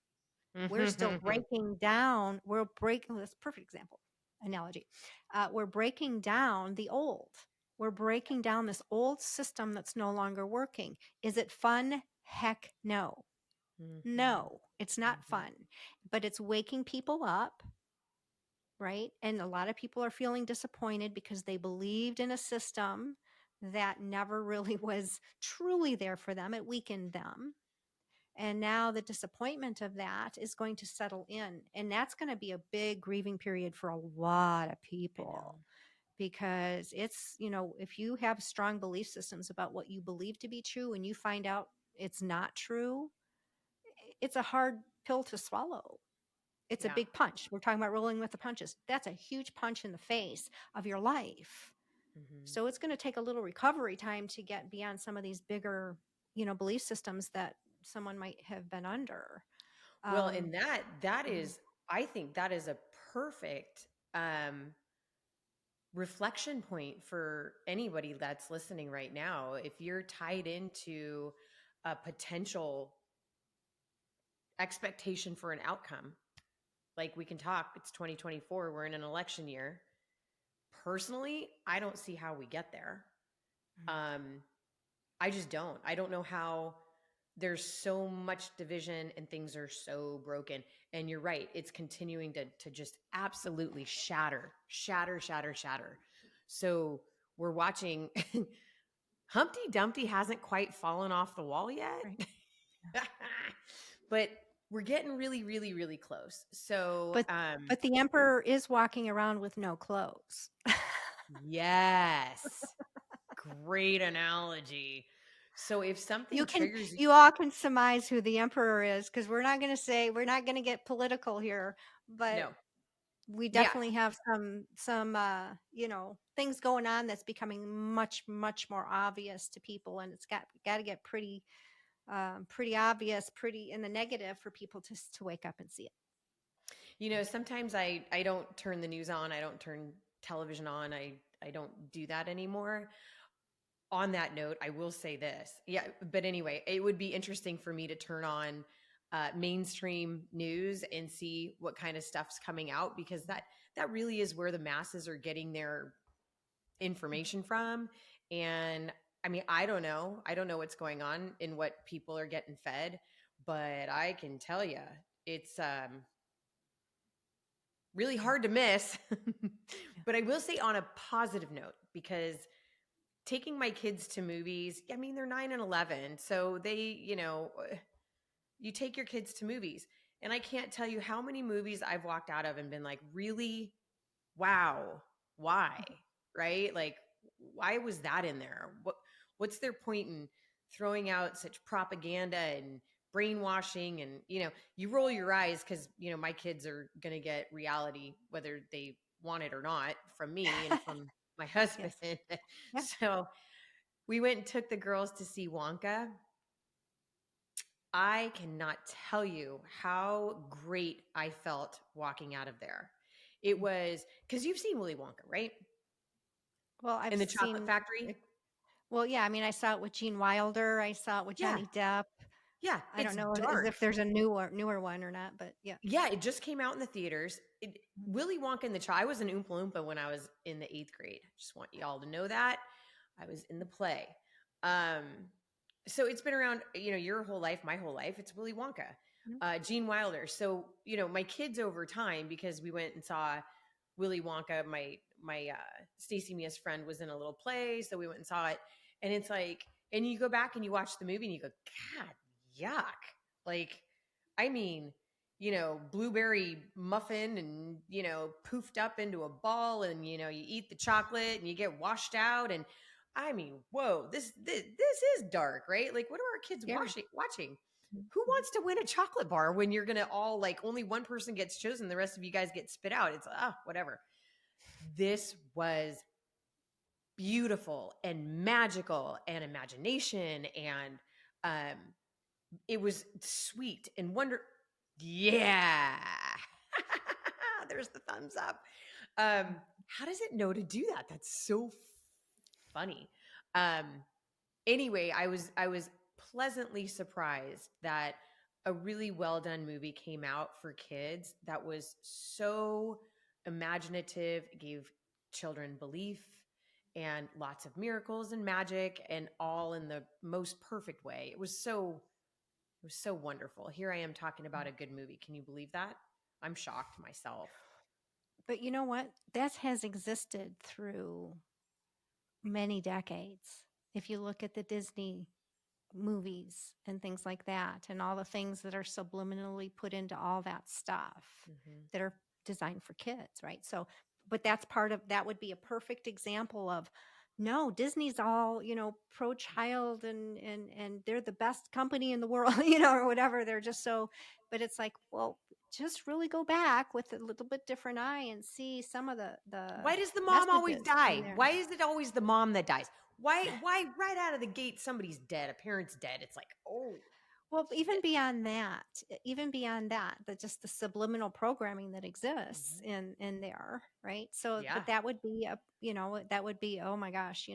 We're still Mm-hmm. breaking down. We're breaking, that's a perfect example, analogy. We're breaking down the old. We're breaking down this old system that's no longer working. Is it fun? Heck no. No, it's not Mm-hmm. fun, but it's waking people up, right? And a lot of people are feeling disappointed because they believed in a system that never really was truly there for them. It weakened them. And now the disappointment of that is going to settle in. And that's going to be a big grieving period for a lot of I know. people because if you have strong belief systems about what you believe to be true and you find out it's not true, it's a hard pill to swallow. It's a Yeah. big punch. We're talking about rolling with the punches. That's a huge punch in the face of your life. Mm-hmm. So it's going to take a little recovery time to get beyond some of these bigger, belief systems that someone might have been under. Well, Um, and that mhm, is, I think that is a perfect reflection point for anybody that's listening right now. If you're tied into a potential expectation for an outcome, like we can talk, it's 2024, we're in an election year. Personally, I don't see how we get there. mhm, Um, I just don't. I don't know how there's so much division and things are so broken. And you're right, it's continuing to just absolutely shatter, shatter, shatter, shatter. So we're watching Humpty Dumpty hasn't quite fallen off the wall yet, right. but we're getting really, really, really close. So, But but the emperor is walking around with no clothes. Yes. Great analogy. So if something You can triggers you, you all can surmise who the emperor is because we're not going to get political here, but no. we Yeah. definitely have some things going on that's becoming much more obvious to people, and it's got to get pretty obvious, pretty in the negative for people to wake up and see it. Sometimes I don't turn the news on. I don't turn television on. I don't do that anymore. On that note, I will say this. Yeah, but anyway, it would be interesting for me to turn on mainstream news and see what kind of stuff's coming out, because that really is where the masses are getting their information from. And I mean, I don't know. I don't know what's going on in what people are getting fed, but I can tell you it's really hard to miss. Yeah. But I will say on a positive note, because taking my kids to movies, I mean, they're 9 and 11, so you take your kids to movies. And I can't tell you how many movies I've walked out of and been like, really? Wow. Why? Right? Like, why was that in there? What's their point in throwing out such propaganda and brainwashing? And you roll your eyes because my kids are going to get reality whether they want it or not, from me and from my husband. Yes. Yeah. So we went and took the girls to see Wonka. I cannot tell you how great I felt walking out of there. It was because you've seen Willy Wonka, right? Well, I've In the Chocolate seen. Factory. Well, yeah. I mean, I saw it with Gene Wilder. I saw it with Yeah, Johnny Depp. yeah, I don't it's know as dark. if there's a newer one or not, but yeah. Yeah, it just came out in the theaters. Mhm. Willy Wonka and the Child. I was an Oompa Loompa when I was in the 8th grade. Just want y'all to know that I was in the play. Um, so it's been around, your whole life, my whole life. It's Willy Wonka, Mhm. Gene Wilder. So my kids over time, because we went and saw Willy Wonka. My Stacy Mia's friend was in a little play, so we went and saw it. And it's like, and you go back and you watch the movie and you go, God, yuck! Like, I mean, blueberry muffin and poofed up into a ball, and you eat the chocolate and you get washed out, and I mean, whoa, this is dark, right? Like, what are our kids Scary. watching? Who Mhm. wants to win a chocolate bar when you're gonna all, like, only one person gets chosen, the rest of you guys get spit out? It's whatever. This was beautiful and magical and imagination, and um it was sweet and wonder. Yeah. There's the thumbs up. How does it know to do that? That's so funny. Um anyway, I was pleasantly surprised that a really well done movie came out for kids that was so imaginative. It gave children belief and lots of miracles and magic, and all in the most perfect way. It was so wonderful. Here I am talking about a good movie. Can you believe that? I'm shocked myself. But you know what? That has existed through many decades. If you look at the Disney movies and things like that, and all the things that are subliminally put into all that stuff Hmm. that are designed for kids, right? So, but that's part of that would be a perfect example of no, Disney's all, pro child and they're the best company in the world, or whatever. They're just so, but it's like, well, just really go back with a little bit different eye and see some of the Why does the mom always messages in die? there. Why is it always the mom that dies? Why right out of the gate somebody's dead, a parent's dead? It's like, oh Well, even shit. beyond that, just the subliminal programming that exists Hmm. in there, right? So, Yeah. but that would be that would be, oh my gosh,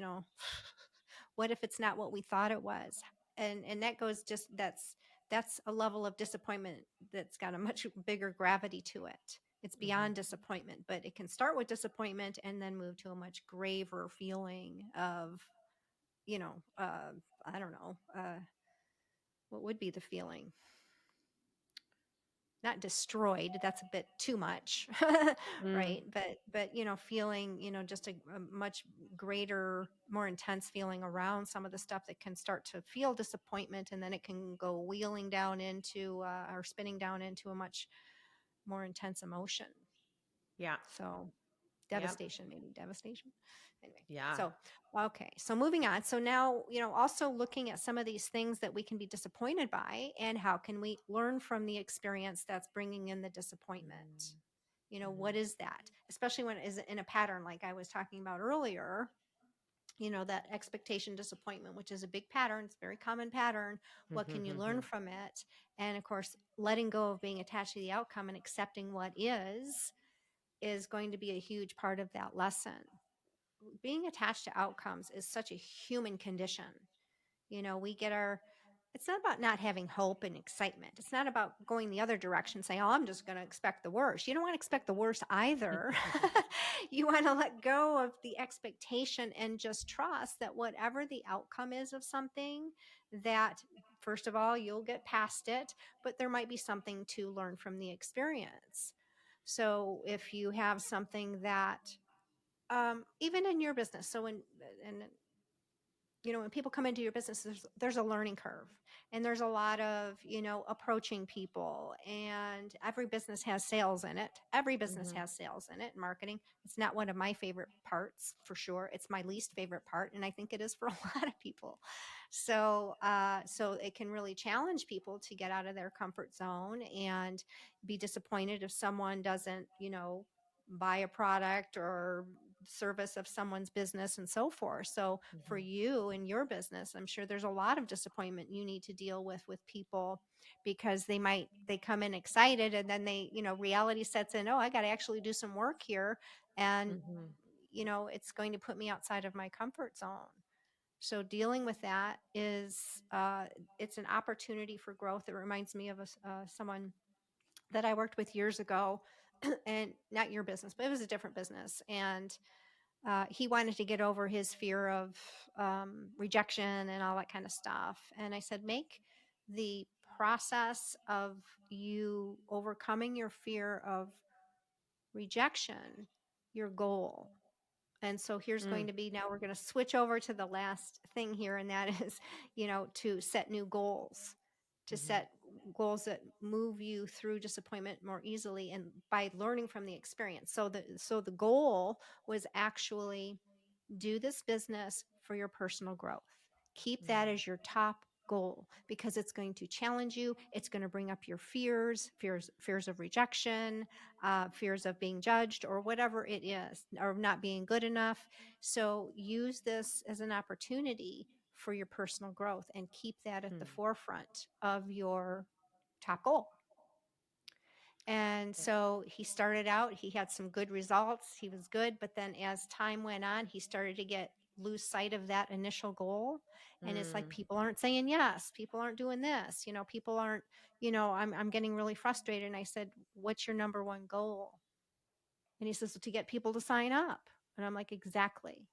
what if it's not what we thought it was? And that goes just that's a level of disappointment that's got a much bigger gravity to it. It's Hmm. beyond disappointment, but it can start with disappointment and then move to a much graver feeling of, you know, uh, I don't know, what would be the feeling? Not destroyed, that's a bit too much. Mm, Right, but feeling, just a much greater, more intense feeling around some of the stuff that can start to feel disappointment, and then it can go wheeling down into or spinning down into a much more intense emotion. yeah. So Yep. Devastation, maybe devastation. Anyway, Yeah. so, okay. So moving on. So now, also looking at some of these things that we can be disappointed by and how can we learn from the experience that's bringing in the disappointment? What Mm-hmm. is that? Especially when it is in a pattern like I was talking about earlier, that expectation disappointment, which is a big pattern. It's a very common pattern. What can you learn Mm-hmm. from it? And of course, letting go of being attached to the outcome and accepting what is going to be a huge part of that lesson. Being attached to outcomes is such a human condition. We get it's not about not having hope and excitement. It's not about going the other direction, saying, oh, I'm just going to expect the worst. You don't want to expect the worst either. You want to let go of the expectation and just trust that whatever the outcome is of something, that first of all, you'll get past it, but there might be something to learn from the experience. So if you have something that, even in your business, so and when people come into your business, there's a learning curve, and there's a lot of approaching people, and every business has sales in it. Every business Mm-hmm. has sales in it. Marketing, it's not one of my favorite parts, for sure. It's my least favorite part, and I think it is for a lot of people. So it can really challenge people to get out of their comfort zone and be disappointed if someone doesn't buy a product or service of someone's business and so forth. So for Mm-hmm. you and your business, I'm sure there's a lot of disappointment you need to deal with people, because they come in excited, and then reality sets in. Oh, I got to actually do some work here, and Mm-hmm. it's going to put me outside of my comfort zone. So dealing with that is it's an opportunity for growth. It reminds me of someone that I worked with years ago, and not your business, but it was a different business, and he wanted to get over his fear of rejection and all that kind of stuff. And I said, make the process of you overcoming your fear of rejection your goal. And so here's going Mm. to be, now we're going to switch over to the last thing here, and that is, to set new goals, to Mm-hmm. set goals that move you through disappointment more easily, and by learning from the experience. So the goal was actually do this business for your personal growth. Keep that as your top goal, because it's going to challenge you. It's going to bring up your fears of rejection, fears of being judged, or whatever it is, or not being good enough. So use this as an opportunity for your personal growth, and keep that at the Mm-hmm. forefront of your top goal. And so he started out, he had some good results. He was good. But then as time went on, he started to lose sight of that initial goal. And it's like, Mm. people aren't saying yes. People aren't doing this. People aren't, I'm getting really frustrated. And I said, what's your number one goal? And he says, to get people to sign up. And I'm like, exactly.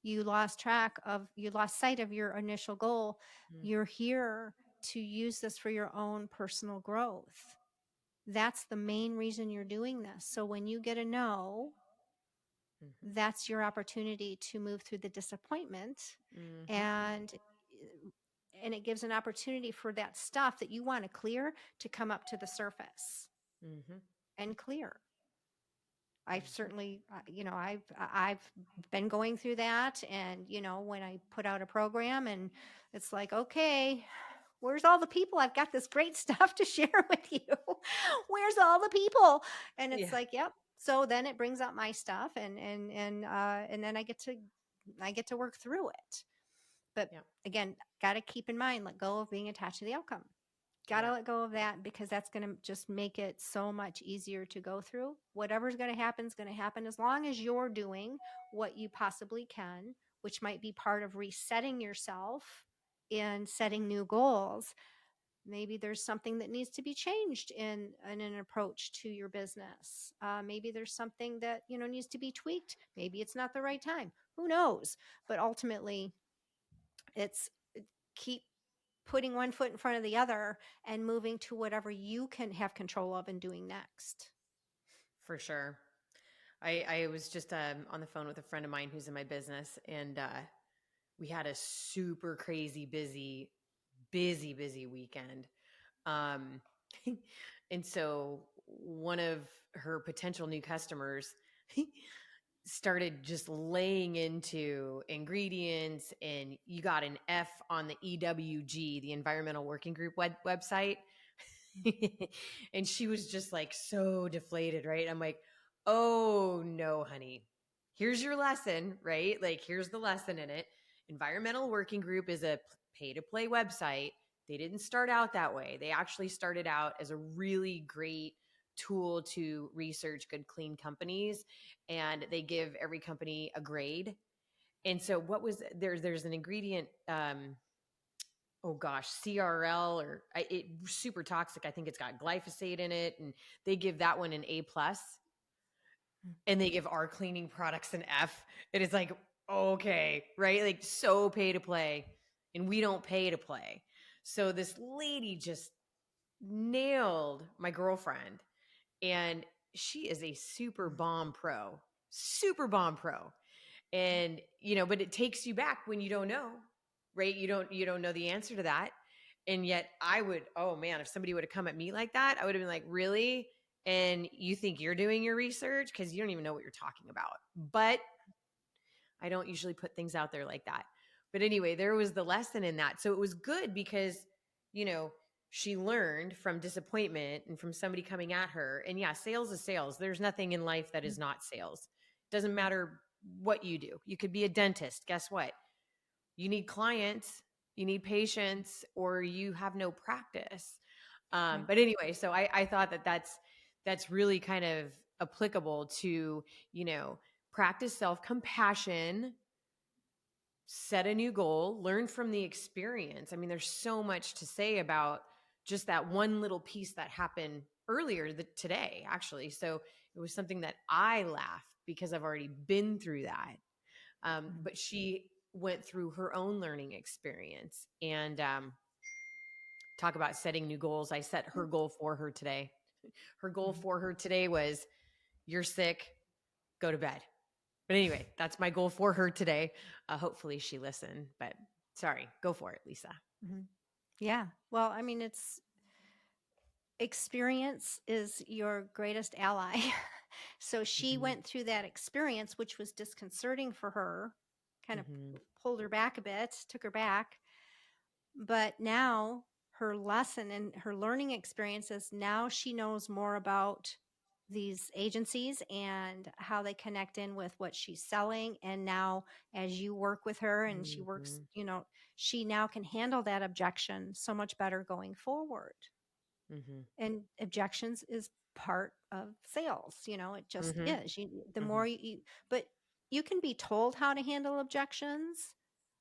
You lost sight of your initial goal. Mm. You're here to use this for your own personal growth. That's the main reason you're doing this. So when you get a no, Mm-hmm. that's your opportunity to move through the disappointment, Mm-hmm. and it gives an opportunity for that stuff that you want to clear to come up to the surface Mm-hmm. and clear. I've Mm-hmm. certainly, I've been going through that, and when I put out a program, and it's like, okay, where's all the people? I've got this great stuff to share with you. Where's all the people? And it's Yeah. like, yep. So then it brings up my stuff, and then I get to work through it. But Yeah. again, got to keep in mind, let go of being attached to the outcome. Got to Yeah. let go of that, because that's going to just make it so much easier to go through. Whatever's going to happen is going to happen, as long as you're doing what you possibly can, which might be part of resetting yourself and setting new goals. Maybe there's something that needs to be changed in an approach to your business. Maybe there's something that needs to be tweaked. Maybe it's not the right time. Who knows? But ultimately, it's keep putting one foot in front of the other and moving to whatever you can have control of and doing next. For sure. I was just on the phone with a friend of mine who's in my business, and we had a super crazy busy weekend. Um, and so one of her potential new customers started just laying into ingredients, and you got an F on the EWG, the Environmental Working Group website. And she was just like so deflated, right? I'm like, oh no, honey, here's your lesson, right? Like, here's the lesson in it. Environmental Working Group is a pay to play website. They didn't start out that way. They actually started out as a really great tool to research good, clean companies, and they give every company a grade. And so, what was there's an ingredient, oh gosh, CRL, or it super toxic. I think it's got glyphosate in it, and they give that one an A plus, and they give our cleaning products an F. It is like, okay, right? Like, so pay to play, and we don't pay to play. So this lady just nailed my girlfriend, and she is a super bomb pro. And, but it takes you back when you don't know, right? You don't know the answer to that. And yet oh man, if somebody would have come at me like that, I would have been like, really? And you think you're doing your research because you don't even know what you're talking about. But I don't usually put things out there like that. But anyway, there was the lesson in that. So it was good because, you know, she learned from disappointment and from somebody coming at her. And yeah, sales is sales. There's nothing in life that is not sales. Doesn't matter what you do. You could be a dentist. Guess what? You need clients, you need patients, or you have no practice. But anyway, so I thought that's really kind of applicable to, practice self-compassion, set a new goal, learn from the experience. I mean, there's so much to say about just that one little piece that happened earlier today, actually. So it was something that I laughed because I've already been through that. But she went through her own learning experience, and talk about setting new goals. I set her goal for her today. Her goal for her today was, you're sick, go to bed. But anyway, that's my goal for her today. Hopefully she listened, but sorry, go for it, Lisa. Mm-hmm. Yeah. Well, I mean, experience is your greatest ally. So she Mm-hmm. went through that experience, which was disconcerting for her, kind of Mm-hmm. pulled her back a bit, took her back. But now her lesson and her learning experiences, now she knows more about these agencies and how they connect in with what she's selling. And now, as you work with her and she works, Mm-hmm. she now can handle that objection so much better going forward. Mm-hmm. And objections is part of sales. It just Mm-hmm. is. The Mm-hmm. more but you can be told how to handle objections,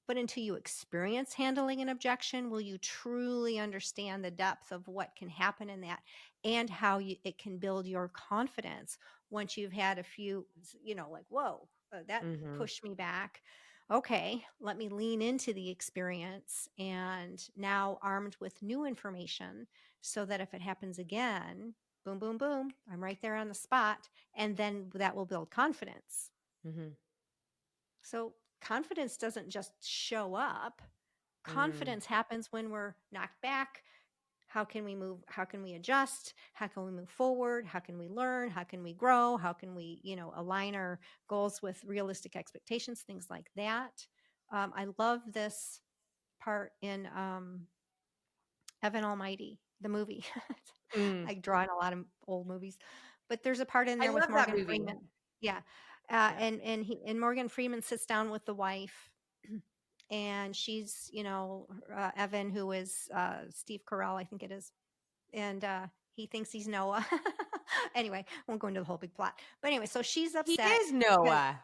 but until you experience handling an objection, will you truly understand the depth of what can happen in that, and how it can build your confidence once you've had a few, like, whoa, that Mm-hmm. pushed me back. Okay, let me lean into the experience, and now armed with new information, so that if it happens again, boom, boom, boom, I'm right there on the spot. And then that will build confidence. Mm-hmm. So confidence doesn't just show up. Mm-hmm. Confidence happens when we're knocked back. How can we move? How can we adjust? How can we move forward? How can we learn? How can we grow? How can we, align our goals with realistic expectations? Things like that. I love this part in Evan Almighty, the movie. Mm. I draw in a lot of old movies, but there's a part in I there with love that Morgan movie. Freeman. Yeah. Yeah. And Morgan Freeman sits down with the wife, and she's, Evan, who is Steve Carell, I think it is. And he thinks he's Noah. Anyway, won't go into the whole big plot. But anyway, so she's He upset is because, Noah.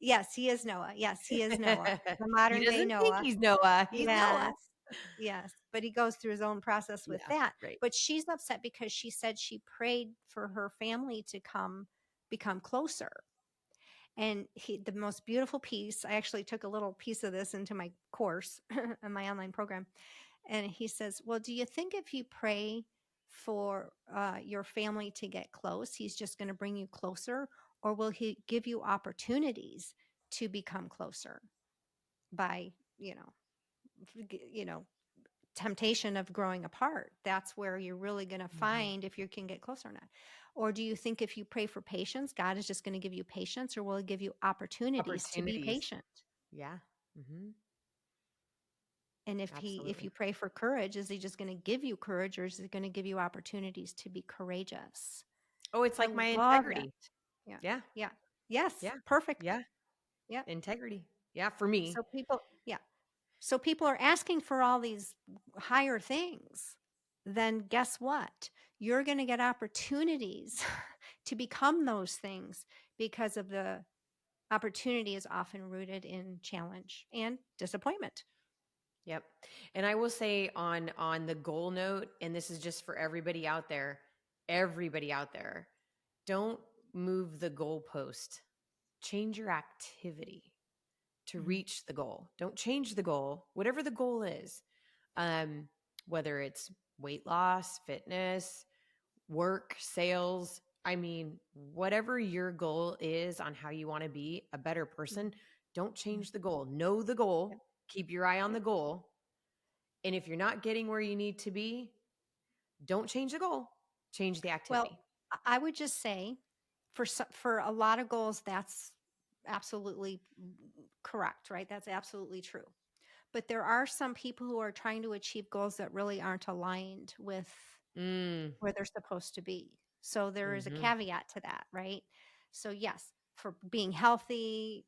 yes, he is Noah. Yes, he is Noah, the He modern day doesn't think Noah. he's Noah. He's Noah. Yes. Yes. But he goes through his own process with Yeah. that. Right. But she's upset because she said she prayed for her family to become closer. And the most beautiful piece, I actually took a little piece of this into my course in my online program. And he says, well, do you think if you pray for your family to get close, he's just going to bring you closer? Or will he give you opportunities to become closer by, you know, temptation of growing apart. That's where you're really going to Mhm. find if you can get closer or not. Or do you think if you pray for patience, God is just going to give you patience, or will He give you opportunities to be Opportunities. patient? Yeah. Hmm. And if you Absolutely. pray for courage, is He just going to give you courage, or is He going to give you opportunities to be courageous? Oh, it's I like my love that. integrity. Yeah. Yeah. Yeah. Yes. Yeah. Perfect. Yeah. Yeah. Integrity. Yeah. For me. So people, yeah. So people are asking for all these higher things. Then guess what? You're going to get opportunities to become those things, because of the opportunity is often rooted in challenge and disappointment. Yep. And I will say on the goal note, and this is just for everybody out there, don't move the goalpost. Change your activity to Mhm. reach the goal. Don't change the goal, whatever the goal is. Um, whether it's weight loss, fitness, work, sales, I mean, whatever your goal is on how you want to be a better Mhm. person, don't Yeah. change the goal. Know the Yep. goal, keep your eye on Yep. the goal. And if you're not getting where you need to be, don't change the goal, change the Well, activity. I would just say for a lot of goals, that's absolutely correct, right? That's absolutely true. But there are some people who are trying to achieve goals that really aren't aligned with Mm, where they're supposed to be. So there is a hmm. caveat to that, right? So yes, for being healthy,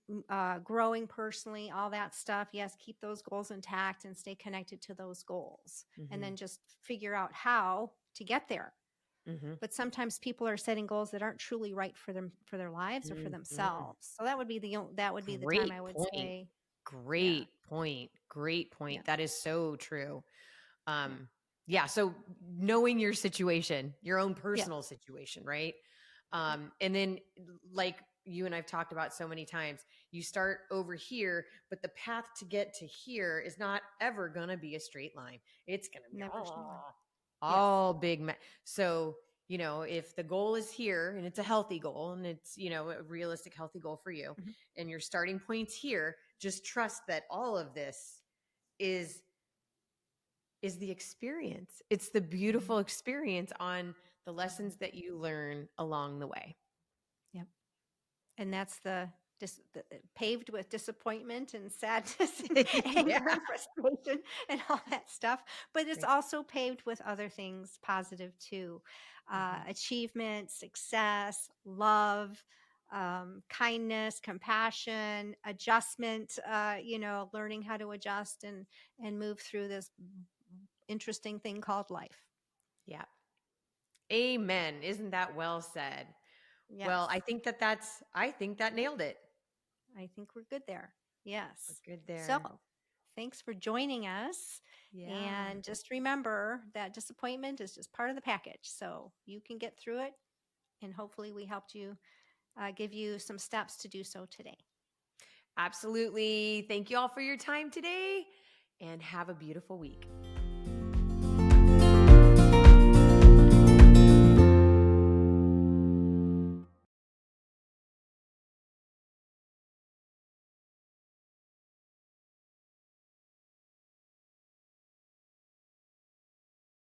growing personally, all that stuff, yes, keep those goals intact and stay connected to those goals, and Hmm. then just figure out how to get there. Hmm. But sometimes people are setting goals that aren't truly right for them, for their lives, or for Hmm. themselves. So that would be that would be the time I Great would point. say, yeah, Great point. Great yeah, point. That is so true. yeah, Um, yeah. So knowing your situation, your own yeah, personal situation, right? yeah, And then like you and I've talked about so many times, you start over here, but the path to get to here is not ever going to be a straight line. It's going to be never straight line. Yes. all big. So, if the goal is here and it's a healthy goal and it's, a realistic, healthy goal for you, Mhm. and your starting point's here, just trust that all of this is the experience. It's the Mhm. beautiful experience on the Mhm. lessons that you learn along the way. Yep. And that's paved with disappointment and sadness and Yeah. anger and frustration and all that stuff. But it's Right. also paved with other things positive too: Mhm. achievement, success, love, kindness, compassion, adjustment. Learning how to adjust and move through this interesting thing called life. Yeah. Amen. Isn't that well said? Well, Yes. I think that nailed it. I think we're good there. We're Yes. good So there. thanks for joining us. Yeah. And just remember that disappointment is just part of the package. So you can get through it. And hopefully, we helped you, give you some steps to do so today. Absolutely. Thank you all for your time today and have a beautiful week.